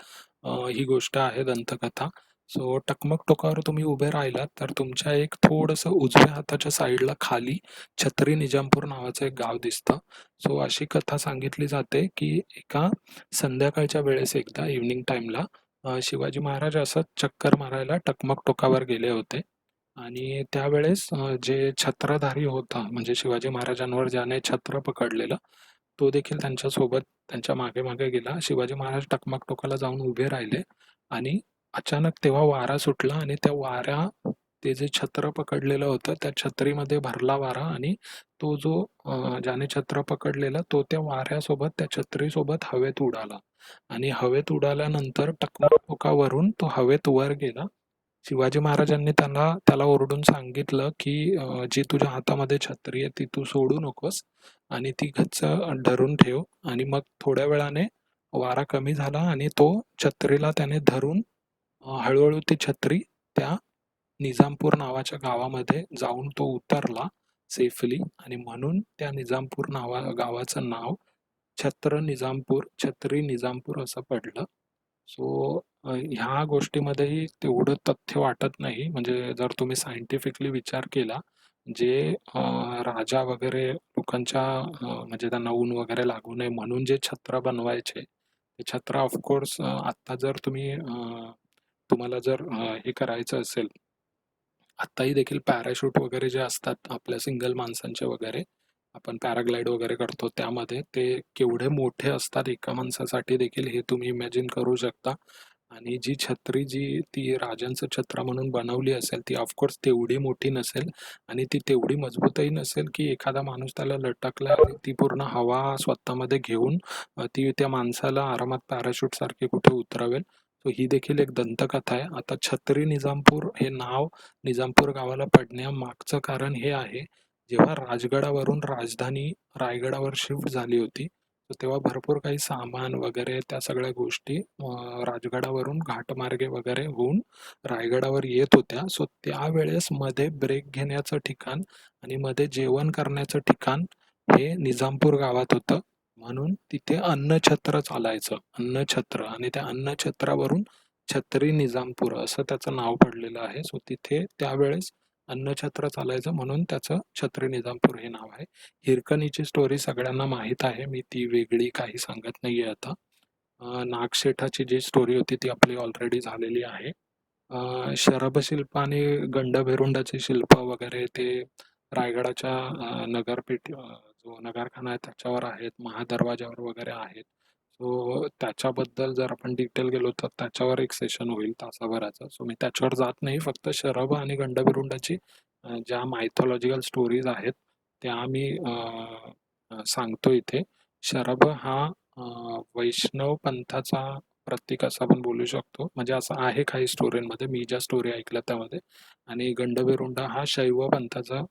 ही गोष्ट आहे दंतकथा. सो टकमक टोकावर तुम्ही उभे राहिलात तर तुमच्या एक थोडंसं उजव्या हाताच्या साईडला खाली छत्री निजामपूर नावाचं एक गाव दिसतं. सो अशी कथा सांगितली जाते की एका संध्याकाळच्या वेळेस एकदा इव्हनिंग टाइमला शिवाजी महाराज असंच चक्कर मारायला टकमक टोकावर गेले होते आणि त्यावेळेस जे छत्रधारी होता म्हणजे शिवाजी महाराजांवर ज्याने छत्र पकडलेलं तो देखील त्यांच्यासोबत त्यांच्या मागे मागे गेला. शिवाजी महाराज टकमक टोकाला जाऊन उभे राहिले आणि अचानक तेव्हा वारा सुटला आणि त्या वाऱ्या ते जे छत्र पकडलेलं होतं त्या छत्रीमध्ये भरला वारा आणि तो जो ज्याने छत्र पकडलेलं तो त्या वाऱ्यासोबत त्या छत्रीसोबत हवेत उडाला आणि हवेत उडाल्यानंतर टकमक टोकावरून तो हवेत वर गेला. शिवाजी महाराजांनी त्याला ओरडून सांगितलं की जी तुझ्या हातामध्ये छत्री आहे ती तू सोडू नकोस आणि ती गच्च धरून ठेव आणि मग थोड्या वेळाने वारा कमी झाला आणि तो छत्रीला त्याने धरून हळूहळू ती छत्री त्या निजामपूर नावाच्या गावामध्ये जाऊन तो उतरला सेफली आणि म्हणून त्या निजामपूर गावाचं नाव छत्री निजामपूर असं पडलं. सो ह्या गोष्टीमध्येही तेवढं तथ्य वाटत नाही. म्हणजे जर तुम्ही सायंटिफिकली विचार केला, जे राजा वगैरे लोकांच्या म्हणजे त्यांना ऊन वगैरे लागू नये म्हणून जे छत्र बनवायचे, ते छत्र ऑफकोर्स आत्ता जर तुम्हाला जर हे करायचं असेल, आत्ताही देखील पॅराशूट वगैरे जे असतात आपल्या सिंगल माणसांचे वगैरे, आपण पॅराग्लाइड वगैरे करतो त्यामध्ये ते केवढे मोठे असतात एका माणसासाठी देखील हे तुम्ही इमॅजिन करू शकता. आणि जी छत्री जी ती राजांचं छत्र म्हणून बनवली असेल ती ऑफकोर्स तेवढी मोठी नसेल आणि ती तेवढी मजबूतही नसेल की एखादा माणूस त्याला लटकला आणि ती पूर्ण हवा स्वतःमध्ये घेऊन ती त्या माणसाला आरामात पॅराशूट सारखे कुठे उतरवेल. तो ही देखील एक दंतकथा आहे. आता छत्री निजामपूर हे नाव निजामपूर गावाला पडण्यामागचं कारण हे आहे, जेव्हा राजगडावरून राजधानी रायगडावर शिफ्ट झाली होती तेव्हा भरपूर काही सामान वगैरे त्या सगळ्या गोष्टी राजगडावरून घाटमार्गे वगैरे होऊन रायगडावर येत होत्या. सो त्यावेळेस मध्ये ब्रेक घेण्याचं ठिकाण आणि मध्ये जेवण करण्याचं ठिकाण हे निजामपूर गावात होतं. म्हणून तिथे अन्नछत्र चालायचं, अन्नछत्र, आणि त्या अन्नछत्रावरून छत्री निजामपूर असं त्याचं नाव पडलेलं आहे. सो तिथे त्यावेळेस अन्नछत्र चालायचं म्हणून त्याचं छत्री निजामपूर हे नाव आहे. हिरकणीची स्टोरी सगळ्यांना माहीत आहे, मी ती वेगळी काही सांगत नाहीये आता. नागशेठाची जी स्टोरी होती ती आपली ऑलरेडी झालेली आहे. शरभशिल्प आणि गंडभेरुंडाचे शिल्प वगैरे ते रायगडाच्या जो नगरखाना आहे त्याच्यावर आहेत, महादरवाज्यावर वगैरे आहेत. सो त्याच्याबद्दल जर आपण डिटेल गेलो तर त्याच्यावर एक सेशन होईल तासाभराचं. सो मी त्याच्यावर जात नाही, फक्त शरभ आणि गंडभेरुंडाची ज्या मायथॉलॉजिकल स्टोरीज आहेत त्या मी सांगतो इथे. शरभ हा वैष्णव पंथाचा प्रतीक असं आपण बोलू शकतो. म्हणजे असं आहे काही स्टोरींमध्ये, मी ज्या स्टोरी ऐकल्या त्यामध्ये. आणि गंडभेरुंडा हा शैव पंथाचा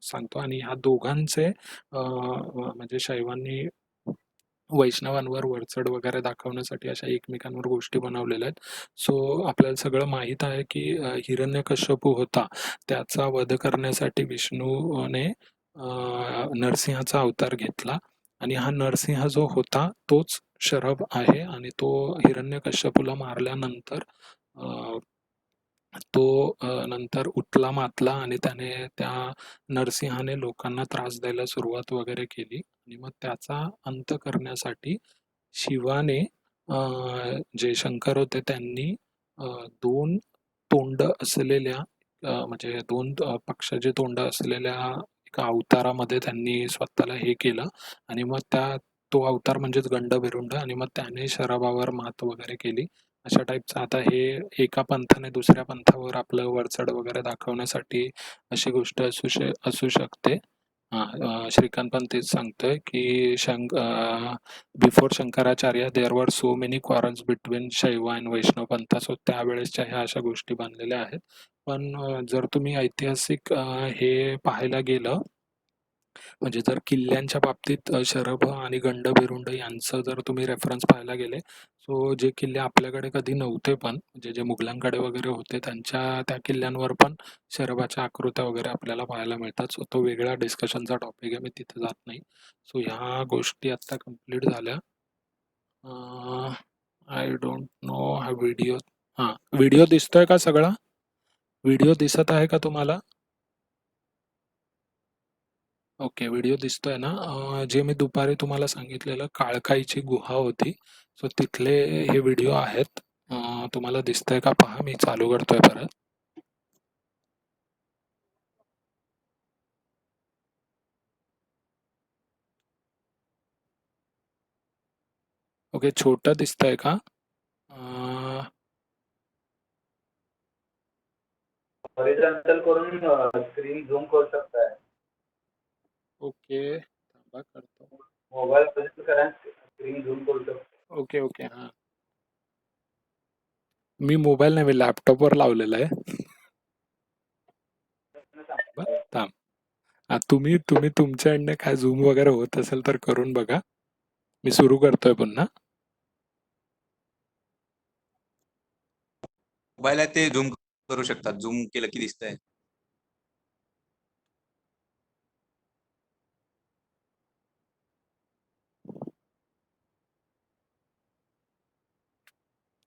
सांगतो आणि ह्या दोघांचे म्हणजे शैवांनी वैष्णवांवर वरचढ वगैरे दाखवण्यासाठी अशा एकमेकांवर गोष्टी बनवलेल्या आहेत. सो आपल्याला सगळं माहीत आहे की हिरण्यकश्यपू होता, त्याचा वध करण्यासाठी विष्णूने नरसिंहाचा अवतार घेतला आणि हा नरसिंह जो होता तोच शरभ आहे आणि तो हिरण्यकश्यपूला मारल्यानंतर अ, तो नंतर उठला मातला आणि त्याने त्या नरसिंहाने लोकांना त्रास द्यायला सुरुवात वगैरे केली आणि मग त्याचा अंत करण्यासाठी शिवाने जे शंकर होते त्यांनी 2 तोंड असलेल्या म्हणजे 2 पक्षाची तोंड असलेल्या एका अवतारामध्ये त्यांनी स्वतःला हे केलं आणि मग तो अवतार म्हणजेच गंडभिरुंड आणि मग त्याने शराबावर मात वगैरे केली. अशा टाईपचं आता हे एका पंथाने दुसऱ्या पंथावर आपलं वरचढ वगैरे दाखवण्यासाठी अशी गोष्ट असू शकते. हां, श्रीकांत पण तेच सांगतोय की before Shankaracharya there were so many quarrels between शैव अँड वैष्णव पंथा. सो त्यावेळेसच्या ह्या अशा गोष्टी बनलेल्या आहेत. पण जर तुम्ही ऐतिहासिक हे पाहायला गेलं म्हणजे जर किल्ल्यांच्या बाबतीत शरभ आणि गंडभिरुंड यांचं जर तुम्ही रेफरन्स पाहायला गेले, सो जे किल्ले आपल्याकडे कधी नव्हते पण म्हणजे जे मुघलांकडे वगैरे होते त्या किल्ल्यांवर पण शरभाच्या आकृत्या वगैरे आपल्याला पाहायला मिळतात. सो तो वेगळा डिस्कशनचा टॉपिक आहे. मी तिथे जात नाही. सो ह्या गोष्टी आता कंप्लीट झाल्या. आय डोंट नो हा व्हिडिओ. हां, व्हिडिओ दिसतोय का सगळा? व्हिडिओ दिसत आहे का तुम्हाला? ओके, व्हिडिओ दिसतोय ना? जे मी दुपारी तुम्हाला सांगितलेलं काळकाईची गुहा होती. सो तिथले हे व्हिडिओ आहेत. तुम्हाला दिसतंय का पहा. मी चालू करतोय परत. ओके, छोटं दिसतंय का? अ, हॉरिझॉन्टल करून स्क्रीन झूम करू शकताय. ओके, थांबा करतो. मोबाईल प्रेस करा, स्क्रीन झूम करू शकतो. Okay, okay. हां. मी मोबाईल नाही, मी लॅपटॉपवर लावलेलं आहे. बरं, थांब. तुम्ही तुम्ही तुमच्याकडनं काय झूम वगैरे होत असेल तर करून बघा. मी सुरू करतोय पुन्हा. मोबाईल आहे ते झूम करू शकतात. झूम केलं की दिसतंय.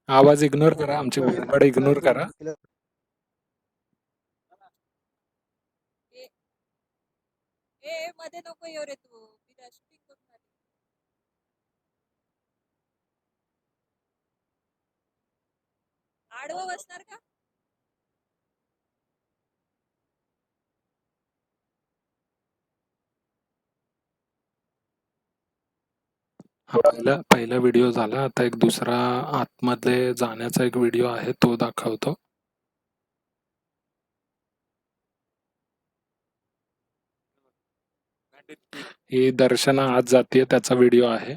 आवाज इग्नोर करा, आमची बडबड इग्नोर करा. ए मध्ये नको येऊ रे तू. मी डस्टिंग करून आली. आडवं बसणार का? हा पहिला व्हिडिओ झाला. आता एक दुसरा आतमध्ये जाण्याचा एक व्हिडिओ आहे, तो दाखवतो. ही दर्शना आज जातीये, त्याचा व्हिडिओ आहे.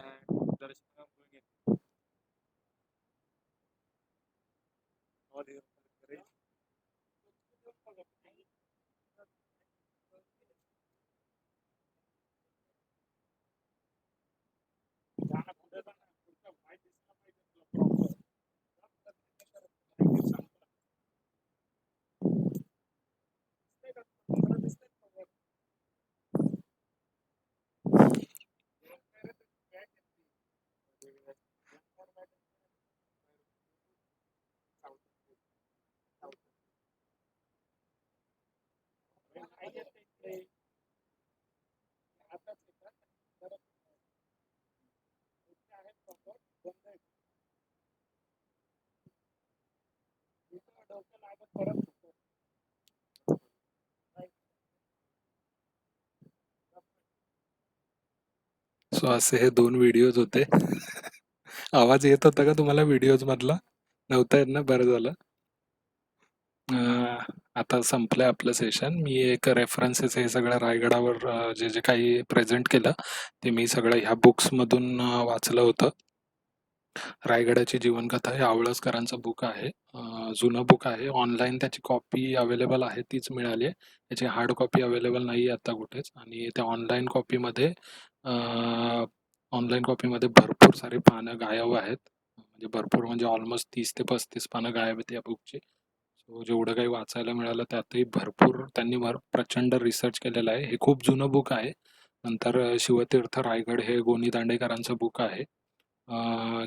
सो असे हे 2 व्हिडिओज होते. आवाज येत होता का तुम्हाला व्हिडिओज मधला? नव्हता येत ना? बरं झालं. आता संपलंय आपलं सेशन. मी एक रेफरन्सेस हे सगळं रायगडावर जे जे काही प्रेझेंट केलं, ते मी सगळं ह्या बुक्समधून वाचलं होतं. रायगडाची जीवनकथा हे आवळसकरांचं बुक आहे. जुनं बुक आहे. ऑनलाईन त्याची कॉपी अवेलेबल आहे, तीच मिळाली आहे. त्याची हार्ड कॉपी अवेलेबल नाही आहे आता कुठेच आणि त्या ऑनलाईन कॉपीमध्ये ऑनलाईन कॉपीमध्ये भरपूर सारी पानं गायब आहेत. म्हणजे भरपूर म्हणजे ऑलमोस्ट 30 ते 35 पानं गायब आहेत या बुकची. सो जेवढं काही वाचायला मिळालं त्यातही भरपूर त्यांनी प्रचंड रिसर्च केलेला आहे. हे खूप जुनं बुक आहे. नंतर शिवतीर्थ रायगड हे गोनी दांडेकरांचं बुक आहे.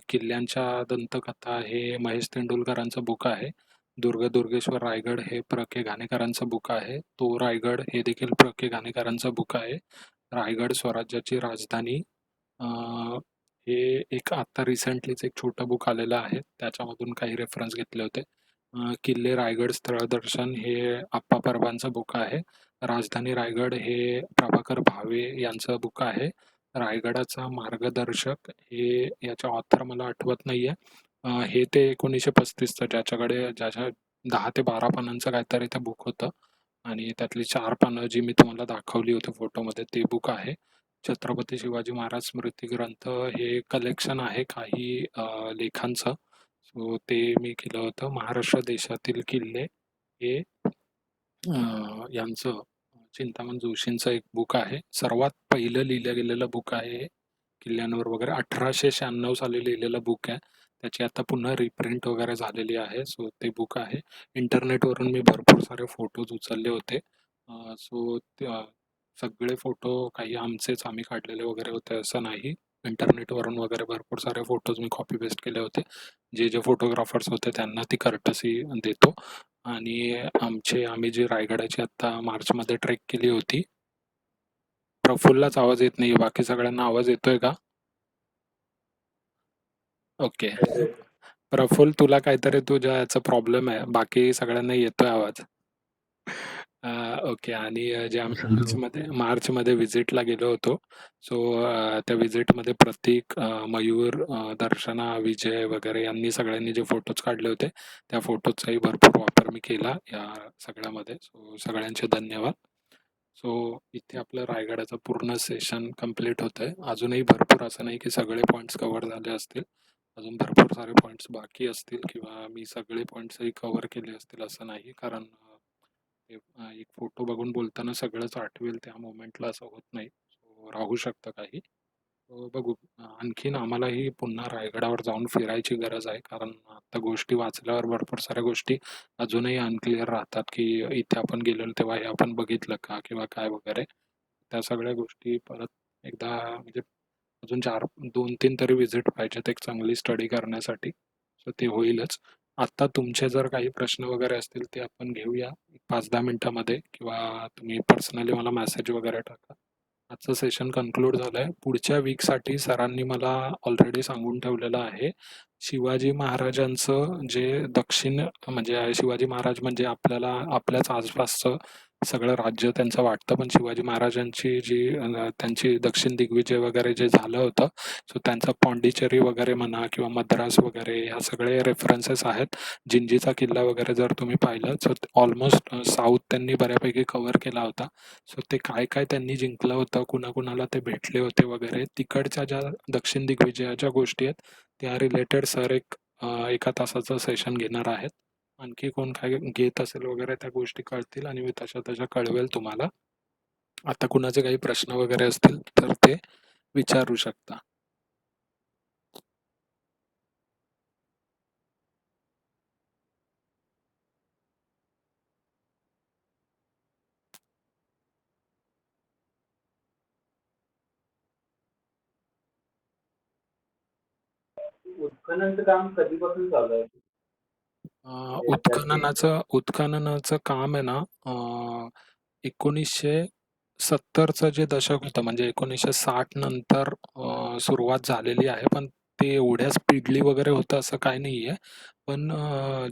किल्ल्यांच्या दंतकथा हे महेश तेंडुलकरांचं बुक आहे. दुर्गेश्वर रायगड हे प्र के घाणेकरांचं बुक आहे. तो रायगड हे देखील प्र के घाणेकरांचं बुक आहे. रायगड स्वराज्याची राजधानी हे एक आता रिसेंटलीच एक छोटं बुक आलेलं आहे. त्याच्यामधून काही रेफरन्स घेतले होते. किल्ले रायगड स्थळदर्शन हे आप्पा परबांचं बुक आहे. राजधानी रायगड हे प्रभाकर भावे यांचं बुक आहे. रायगडाचा मार्गदर्शक हे याचा ऑथर मला आठवत नाहीये. हे ते 1935चं ज्याच्या 10 ते 12 पानांचं काहीतरी ते बुक होतं आणि त्यातली 4 पानं जी मी तुम्हाला दाखवली होती फोटोमध्ये ते बुक आहे. छत्रपती शिवाजी महाराज स्मृती ग्रंथ हे कलेक्शन आहे काही लेखांचं. सो ते मी केलं होतं. महाराष्ट्र देशातील किल्ले हे यांचं चिंतामण जोशींचं एक बुक आहे. सर्वात पहिलं लिहिलं गेलेलं बुक आहे हे किल्ल्यांवर वगैरे. 1896 साली लिहिलेलं बुक आहे. त्याची आता पुन्हा रिप्रिंट वगैरे झालेली आहे. सो ते बुक आहे. इंटरनेटवरून मी भरपूर सारे फोटोज उचलले होते. सो सगळे फोटो काही आम्ही काढलेले वगैरे होते असं नाही. इंटरनेटवरून वगैरे भरपूर सारे फोटोज मी कॉपी पेस्ट केले होते. जे फोटोग्राफर्स होते त्यांना ती कर्टसी देतो. आणि आम्ही जी रायगडाची आत्ता मार्चमध्ये ट्रेक केली होती. प्रफुल्लाच आवाज येत नाही. बाकी सगळ्यांना आवाज येतोय का? ओके. प्रफुल्ल तुला काहीतरी तुझ्या याचा प्रॉब्लेम आहे. बाकी सगळ्यांना येतोय आवाज. ओके. आणि जे आम्ही मार्चमध्ये व्हिजिटला गेलो होतो. सो त्या व्हिजिटमध्ये प्रतीक, मयूर, दर्शना, विजय वगैरे यांनी सगळ्यांनी जे फोटोज काढले होते त्या फोटोजचाही भरपूर वापर मी केला या सगळ्यामध्ये. सो सगळ्यांचे धन्यवाद. सो इथे आपलं रायगडाचं पूर्ण सेशन कंप्लीट होतंय. अजूनही भरपूर असं नाही की सगळे पॉईंट्स कव्हर झाले असतील. अजून भरपूर सारे पॉईंट्स बाकी असतील किंवा मी सगळे पॉईंट्सही कव्हर केले असतील असं नाही. कारण एक फोटो बघून बोलताना सगळंच आठवेल त्या मोमेंटला असं होत नाही. सो राहू शकतं काही. बघू. आणखीन आम्हालाही पुन्हा रायगडावर जाऊन फिरायची गरज आहे. कारण आता गोष्टी वाचल्यावर भरपूर साऱ्या गोष्टी अजूनही अनक्लिअर राहतात की इथे आपण गेलेलो तेव्हा हे आपण बघितलं का किंवा काय वगैरे. त्या सगळ्या गोष्टी परत एकदा म्हणजे अजून 2-3 तरी व्हिजिट पाहिजेत एक चांगली स्टडी करण्यासाठी. सो ते होईलच. आत्ता तुमचे जर काही प्रश्न वगैरे असतील ते आपण घेऊया 5-10 मिनिटामध्ये किंवा तुम्ही पर्सनली मला मेसेज वगैरे टाका. आजचं सेशन कन्क्लूड झालंय. पुढच्या वीकसाठी सरांनी मला ऑलरेडी सांगून ठेवलेलं आहे. शिवाजी महाराजांचं जे दक्षिण म्हणजे शिवाजी महाराज म्हणजे आपल्याला आपल्याच आसपासचं सगळं राज्य त्यांचं वाटतं. पण शिवाजी महाराजांची जी त्यांची दक्षिण दिग्विजय वगैरे जे झालं होतं. सो त्यांचा पॉंडिचेरी वगैरे म्हणा किंवा मद्रास वगैरे ह्या सगळे रेफरन्सेस आहेत. जिंजीचा किल्ला वगैरे जर तुम्ही पाहिलं सो ऑलमोस्ट साऊथ त्यांनी बऱ्यापैकी कव्हर केला होता. सो ते काय काय त्यांनी जिंकलं होतं, कुणाकुणाला ते भेटले होते वगैरे तिकडच्या ज्या दक्षिण दिग्विजयाच्या गोष्टी आहेत त्या रिलेटेड सर एका तासाचं सेशन घेणार आहेत. आणखी कोण काय घेत असेल वगैरे त्या गोष्टी कळतील आणि मी तशा कळवेल तुम्हाला. आता कुणाचे काही प्रश्न वगैरे असतील तर ते विचारू शकता. उत्खननचं काम कधीपासून चालू आहे? उत्खननाचं काम आहे ना 1970चं जे दशक होतं म्हणजे 1960 नंतर सुरुवात झालेली आहे. पण ते एवढ्या स्पीडली वगैरे होतं असं काही नाहीये. पण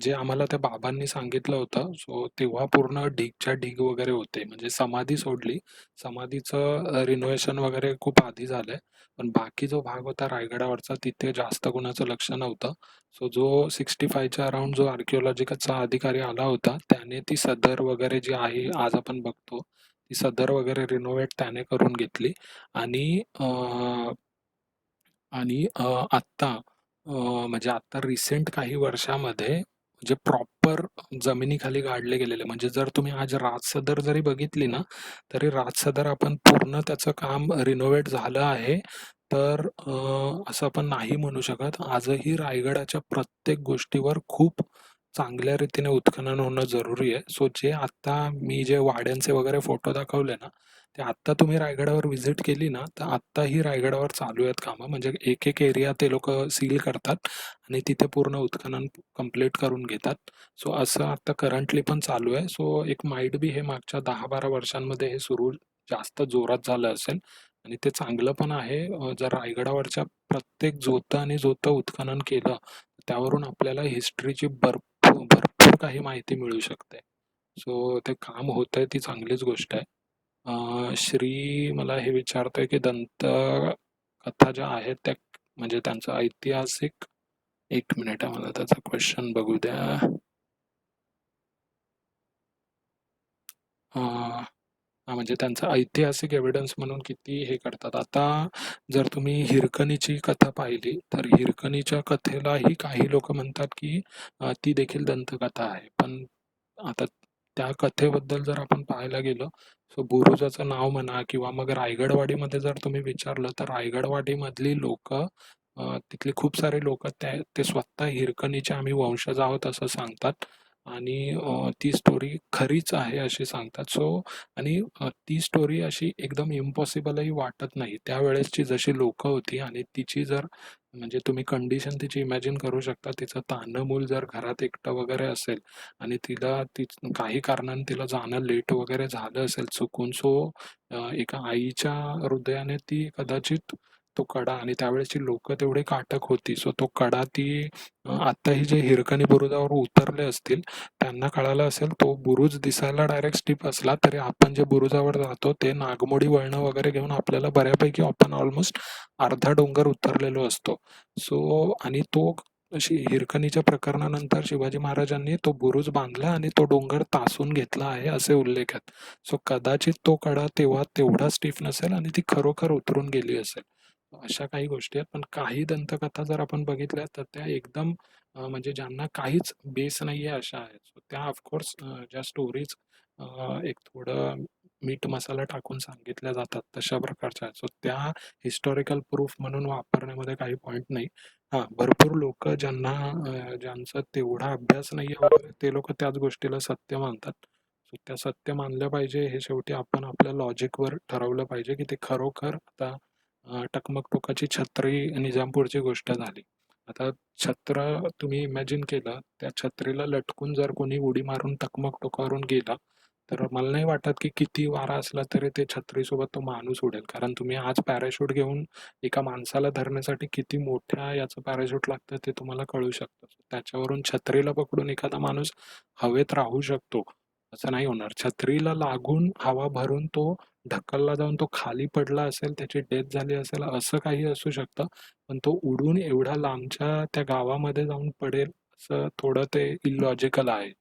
जे आम्हाला त्या बाबांनी सांगितलं होतं सो तेव्हा पूर्ण ढीगच्या ढीग वगैरे होते. म्हणजे समाधी सोडली. समाधीचं रिनोव्हेशन वगैरे खूप आधी झालंय. पण बाकी जो भाग होता रायगडावरचा तिथे जास्त कुणाचं लक्ष नव्हतं. सो जो 65च्या अराउंड जो आर्किओलॉजिकचा अधिकारी आला होता त्याने ती सदर वगैरे जी आहे आज आपण बघतो ती सदर वगैरे रिनोव्हेट त्याने करून घेतली. आणि आत्ता म्हणजे आत्ता रिसेंट काही वर्षामध्ये जे प्रॉपर जमिनीखाली गाडले गेलेले. म्हणजे जर तुम्ही आज राजसदर जरी बघितली ना, तरी राजसदर आपण पूर्ण त्याचं काम रिनोव्हेट झालं आहे. तर असं आपण नाही म्हणू शकत. आजही रायगडाच्या प्रत्येक गोष्टीवर खूप चांगल्या रीतीने उत्खनन होणं जरुरी आहे. सो जे आता मी जे वाड्यांचे वगैरे फोटो दाखवले ना, ते आत्ता तुम्ही रायगडावर व्हिजिट केली ना, तर आत्ताही रायगडावर चालू आहेत कामं. म्हणजे एक एरिया ते लोकं सील करतात आणि तिथे पूर्ण उत्खनन कंप्लीट करून घेतात. सो असं आता करंटली पण चालू आहे. सो एक माईट बी हे मागच्या 10-12 वर्षांमध्ये हे सुरू जास्त जोरात झालं असेल आणि ते चांगलं पण आहे. जर रायगडावरच्या प्रत्येक जोतं आणि जोतं उत्खनन केलं, त्यावरून आपल्याला हिस्ट्रीची भरपूर भरपूर काही माहिती मिळू शकते. सो ते काम होतंय ती चांगलीच गोष्ट आहे. श्री मला हे विचारतोय की दंतकथा ज्या आहेत त्या म्हणजे त्यांचं ऐतिहासिक. एक मिनिट मला त्याचा क्वेश्चन बघू द्या. म्हणजे त्यांचा ऐतिहासिक एव्हिडन्स म्हणून किती हे करतात. आता जर तुम्ही हिरकणीची कथा पाहिली तर हिरकणीच्या कथेलाही काही लोक म्हणतात की ती देखील दंतकथा आहे. पण आता त्या कथेबद्दल जर आपण पाहायला गेलो, सो बुरुजाचं नाव म्हणा किंवा मग रायगडवाडीमध्ये जर तुम्ही विचारलं तर रायगडवाडीमधली लोक तिथले खूप सारे लोक ते स्वतः हिरकणीचे आम्ही वंशज आहोत असं सांगतात आणि ती स्टोरी खरीच आहे अशी सांगतात. सो आणि ती स्टोरी अशी एकदम इम्पॉसिबलही वाटत नाही. त्यावेळेसची जशी लोकं होती आणि तिची जर म्हणजे तुम्ही कंडिशन तिची इमॅजिन करू शकता. तिचं तान्हं मूल जर घरात एकटं वगैरे असेल आणि काही कारणाने तिला जाणं लेट वगैरे झालं असेल चुकून. सो एका आईच्या हृदयाने ती कदाचित तो कडा आणि त्यावेळेसची लोकं तेवढी काटक होती. सो तो कडा ती आत्ताही जे हिरकणी बुरुजावर उतरले असतील, त्यांना कळालं असेल तो बुरुज दिसायला डायरेक्ट स्टीप असला तरी आपण जे बुरुजावर जातो ते नागमोडी वळणं वगैरे घेऊन आपल्याला बऱ्यापैकी आपण ऑलमोस्ट अर्धा डोंगर उतरलेलो असतो. सो आणि तो हिरकणीच्या प्रकरणानंतर शिवाजी महाराजांनी तो बुरुज बांधला आणि तो डोंगर तासून घेतला आहे असे उल्लेख आहेत. सो कदाचित तो कडा तेव्हा तेवढा स्टीफ नसेल आणि ती खरोखर उतरून गेली असेल. अशा काही गोष्टी आहेत. पण काही दंतकथा जर आपण बघितल्या तर त्या एकदम म्हणजे ज्यांना काहीच बेस नाहीये अशा आहेत. सो त्या ऑफकोर्स ज्या स्टोरीज एक थोडं मीठ मसाला टाकून सांगितल्या जातात तशा प्रकारच्या आहेत. सो त्या हिस्टॉरिकल प्रूफ म्हणून वापरण्यामध्ये काही पॉइंट नाही. हां, भरपूर लोकं ज्यांचा तेवढा अभ्यास नाहीये वगैरे ते लोकं त्याच गोष्टीला सत्य मानतात. सो त्या सत्य मानल्या पाहिजे हे शेवटी आपण आपल्या लॉजिकवर ठरवलं पाहिजे की ते खरोखर आता टकमक टोकाची छत्री निजामपूरची गोष्ट झाली. आता छत्र तुम्ही इमॅजिन केलं, त्या छत्रीला लटकून जर कोणी उडी मारून टकमक टोकावरून गेला, तर मला नाही वाटत की किती वारा असला तरी ते छत्रीसोबत तो माणूस उडेल. कारण तुम्ही आज पॅराशूट घेऊन एका माणसाला धरण्यासाठी किती मोठ्या याचं पॅराशूट लागतं ते तुम्हाला कळू शकतं. त्याच्यावरून छत्रीला पकडून एखादा माणूस हवेत राहू शकतो, असं नाही होणार. छत्रीला लागून हवा भरून तो ढकलला जाऊन तो खाली पडला असेल, त्याची डेथ झाली असेल, असं काही असू शकतं. पण तो उडून एवढ्या लांबच्या त्या गावामध्ये जाऊन पडेल, असं थोडं ते इलॉजिकल आहे.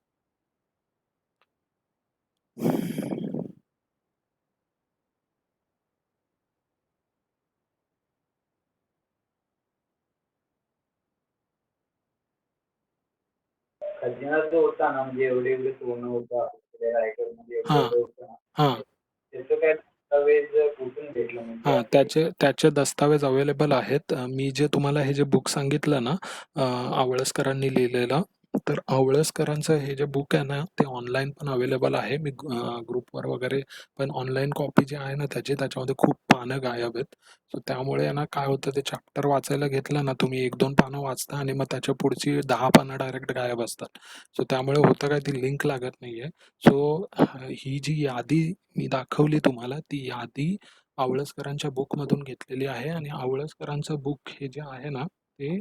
खजिना जो होता ना, म्हणजे एवढे एवढे सोनं होतं आपल्या रायगडमध्ये एवढं हां, एवढं होतं ना, हां. त्याचं काय दस्तावेज कुठून भेटलं म्हणजे हां, असं? त्याचे दस्तावेज अवेलेबल आहेत. मी जे तुम्हाला हे जे बुक सांगितलं ना, आवळसकरांनी लिहिलेलं, तर आवळसकरांचं हे जे बुक आहे ना, ते ऑनलाईन पण अवेलेबल आहे. मी ग्रुपवर वगैरे पण ऑनलाईन कॉपी जी आहे ना त्याच्यामध्ये खूप पानं गायब आहेत. सो त्यामुळे आहे ना काय होतं ते चॅप्टर वाचायला घेतलं ना तुम्ही 1-2 पानं वाचता आणि मग त्याच्या पुढची 10 पानं डायरेक्ट गायब असतात. सो त्यामुळे होतं काय ती लिंक लागत नाहीये. सो ही जी यादी मी दाखवली तुम्हाला, ती यादी आवळसकरांच्या बुकमधून घेतलेली आहे आणि आवळसकरांचं बुक हे जे आहे ना ते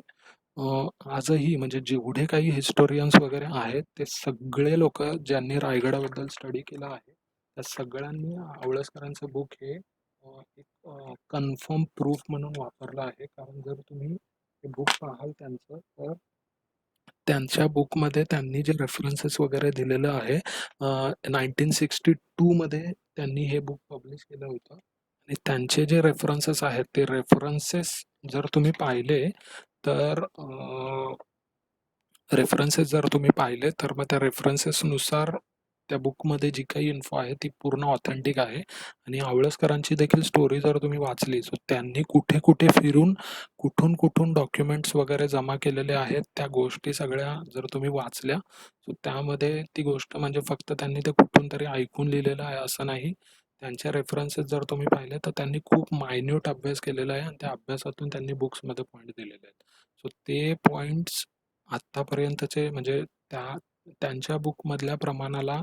आजही म्हणजे जेवढे काही हिस्टोरियन्स वगैरे आहेत ते सगळे लोक ज्यांनी रायगडाबद्दल स्टडी केला आहे त्या सगळ्यांनी आवळसकरांचं बुक हे एक कन्फर्म प्रूफ म्हणून वापरलं आहे. कारण जर तुम्ही हे बुक पाहाल त्यांचं तर त्यांच्या बुकमध्ये त्यांनी जे रेफरन्सेस वगैरे दिलेलं आहे 1962 मध्ये त्यांनी हे बुक पब्लिश केलं होतं आणि त्यांचे जे रेफरन्सेस आहेत ते रेफरन्सेस जर तुम्ही पाहिले तर रेफरन्सेस जर तुम्ही पाहिले तर मग त्या रेफरन्सेसनुसार त्या बुकमध्ये जी काही इन्फो आहे ती पूर्ण ऑथेंटिक आहे आणि आवळसकरांची देखील स्टोरी जर तुम्ही वाचली सो त्यांनी कुठे कुठे फिरून कुठून कुठून डॉक्युमेंट्स वगैरे जमा केलेले आहेत त्या गोष्टी सगळ्या जर तुम्ही वाचल्या सो त्यामध्ये ती गोष्ट म्हणजे फक्त त्यांनी ते कुठून तरी ऐकून लिहिलेलं आहे असं नाही. त्यांच्या रेफरन्सेस जर तुम्ही पाहिले तर त्यांनी खूप मायन्यूट अभ्यास केलेला आहे आणि त्या अभ्यासातून त्यांनी बुक्समध्ये पॉईंट दिलेले आहेत. सो ते पॉईंट्स आत्तापर्यंतचे म्हणजे त्यांच्या बुकमधल्या प्रमाणाला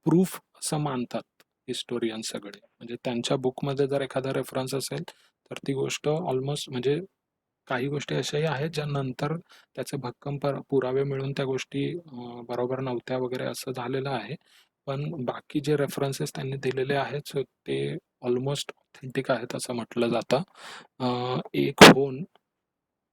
प्रूफ असं मानतात हिस्टोरियन सगळे. म्हणजे त्यांच्या बुकमध्ये जर एखादा रेफरन्स असेल तर ती गोष्ट ऑलमोस्ट म्हणजे काही गोष्टी अशाही आहेत ज्या नंतर त्याचे भक्कम पुरावे मिळून त्या गोष्टी बरोबर नव्हत्या वगैरे असं झालेलं आहे. पण बाकी जे रेफरन्सेस त्यांनी दिलेले आहेत सो ते ऑलमोस्ट ऑथेंटिक आहेत असं म्हटलं जातं. एक होन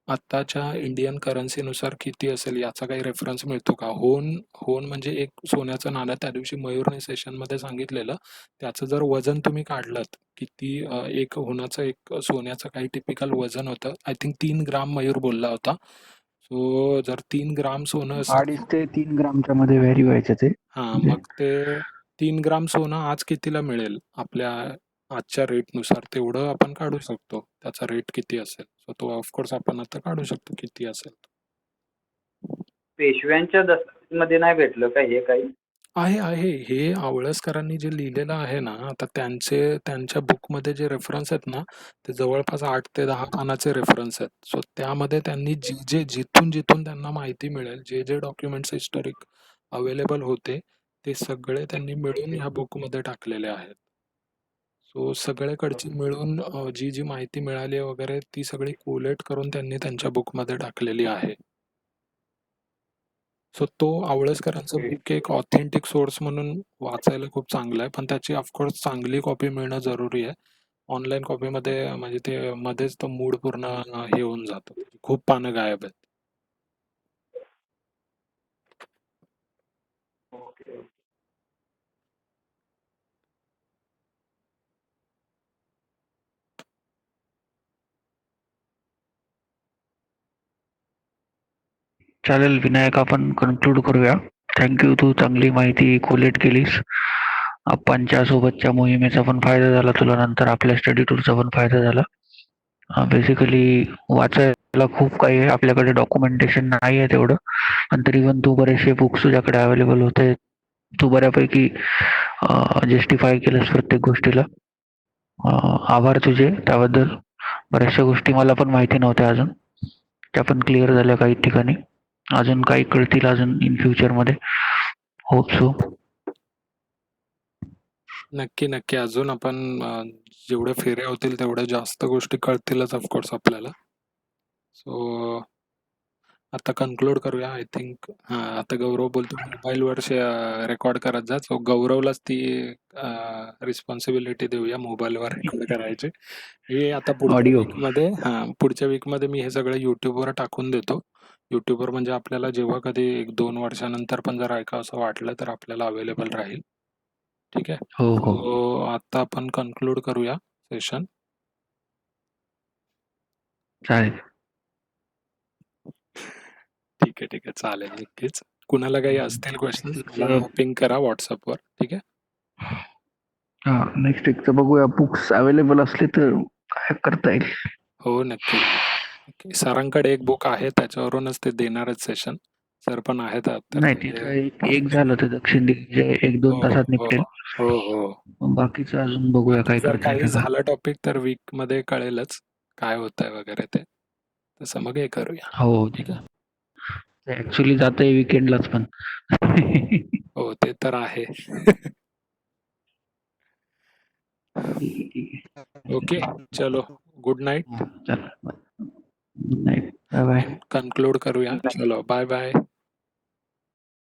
आत्ताच्या इंडियन करन्सीनुसार किती असेल याचा काही रेफरन्स मिळतो का? होन होन म्हणजे एक सोन्याचं नाणं त्या दिवशी मयूरने सेशनमध्ये सांगितलेलं. त्याचं जर वजन तुम्ही काढलत किती एक होनाचं एक सोन्याचं काही टिपिकल वजन होतं. आय थिंक 3 ग्राम मयूर बोलला होता. सो जर 3 ग्राम सोनं असेल 2.5 ते 3 ग्रामच्या मध्ये व्हॅरी व्हायचं ते. हां, म्हणजे मग ते 3 ग्राम सोनं आज कितीला मिळेल? आपल्या आजच्या रेटनुसार तेवढं आपण काढू शकतो. त्याचा रेट किती असेल? सो तो ऑफकोर्स आपण आता काढू शकतो किती असेल. पेशव्यांच्या दस्तावेजमध्ये नाही भेटलं का हे काही? आहे. हे आवळसकरांनी जे लिहिलेलं आहे ना, आता त्यांच्या बुकमध्ये जे रेफरन्स आहेत ना, ते जवळपास 8 ते 10 पानाचे रेफरन्स आहेत. सो त्यामध्ये त्यांनी जिथून त्यांना माहिती मिळेल, जे डॉक्युमेंट्स हिस्टॉरिक अवेलेबल होते, ते सगळे त्यांनी मिळून ह्या बुकमध्ये टाकलेले आहेत. सो सगळीकडची मिळून जी माहिती मिळाली आहे वगैरे ती सगळी कोलेट करून त्यांनी त्यांच्या बुकमध्ये टाकलेली आहे. सो तो आवळसकरांचं बुक एक ऑथेंटिक सोर्स म्हणून वाचायला खूप चांगलं आहे. पण त्याची ऑफकोर्स चांगली कॉपी मिळणं जरुरी आहे. ऑनलाईन कॉपीमध्ये म्हणजे ते मध्येच तो मूड पूर्ण हे होऊन जातो. खूप पानं गायब आहेत. ओके. चालेल विनायक, आपण कन्क्लूड करूया. थँक्यू, तू चांगली माहिती कोलेट केलीस. आप्पांच्या सोबतच्या मोहिमेचा पण फायदा झाला तुला, नंतर आपल्या स्टडी टूरचा पण फायदा झाला. बेसिकली वाचायला खूप काही आहे, आपल्याकडे डॉक्युमेंटेशन नाही आहे तेवढं, पण तरी पण तू बरेचसे बुक्स तुझ्याकडे अवेलेबल होते. तू बऱ्यापैकी जस्टिफाय केलंस प्रत्येक गोष्टीला. आभार तुझे त्याबद्दल. बऱ्याचशा गोष्टी मला पण माहिती नव्हत्या अजून, त्या पण क्लिअर झाल्या काही ठिकाणी. अजून काही कळतील अजून इन फ्युचरमध्ये. Hope so. नक्की. अजून आपण जेवढ्या फेऱ्या होतील तेवढ्या जास्त गोष्टी कळतीलच ऑफकोर्स आपल्याला. सो आता कन्क्लूड करूया आय थिंक. आता गौरव बोलतो मोबाईलवर रेकॉर्ड करत जा. सो गौरवलाच ती रिस्पॉन्सिबिलिटी देऊया मोबाईलवर रेकॉर्ड करायची. हे आता ऑडिओ. पुढच्या वीकमध्ये मी हे सगळं युट्यूबवर टाकून देतो. युट्यूबवर म्हणजे आपल्याला जेव्हा कधी 1-2 वर्षानंतर पण जर ऐकावं असं वाटलं तर आपल्याला अवेलेबल राहील. ठीक आहे. हो. सो आता आपण कन्क्लूड करूया सेशन. चालेल. ठीक आहे. चालेल नक्कीच. कुणाला काही असतील क्वेश्चन्स मला पिंग करा व्हॉट्सअपवर. ठीक आहे. हा, नेक्स्ट वीकचं बघूया. बुक्स अवेलेबल असले तर काय करता येईल. हो नक्की. सरांकडे एक बुक आहे त्याच्यावरूनच ते देणारच सेशन. सर पण आहेत तर नाही, तिथं एक झालं तर दक्षिण दिग्विजय 1-2 तासात निपटेल. हो. बाकीचं अजून बघूया काय जर करता काही येईल. झालं टॉपिक तर वीक मध्ये कळेलच काय होतंय वगैरे ते. तसं मग हे करूया. हो, ठीक आहे. ते ऍक्च्युली जातंय वीकेंडलाच पण. हो ते तर आहे. ठीक आहे. ओके. चलो गुड नाईट. चला, good night. Bye bye. Conclude करूया. चलो बाय.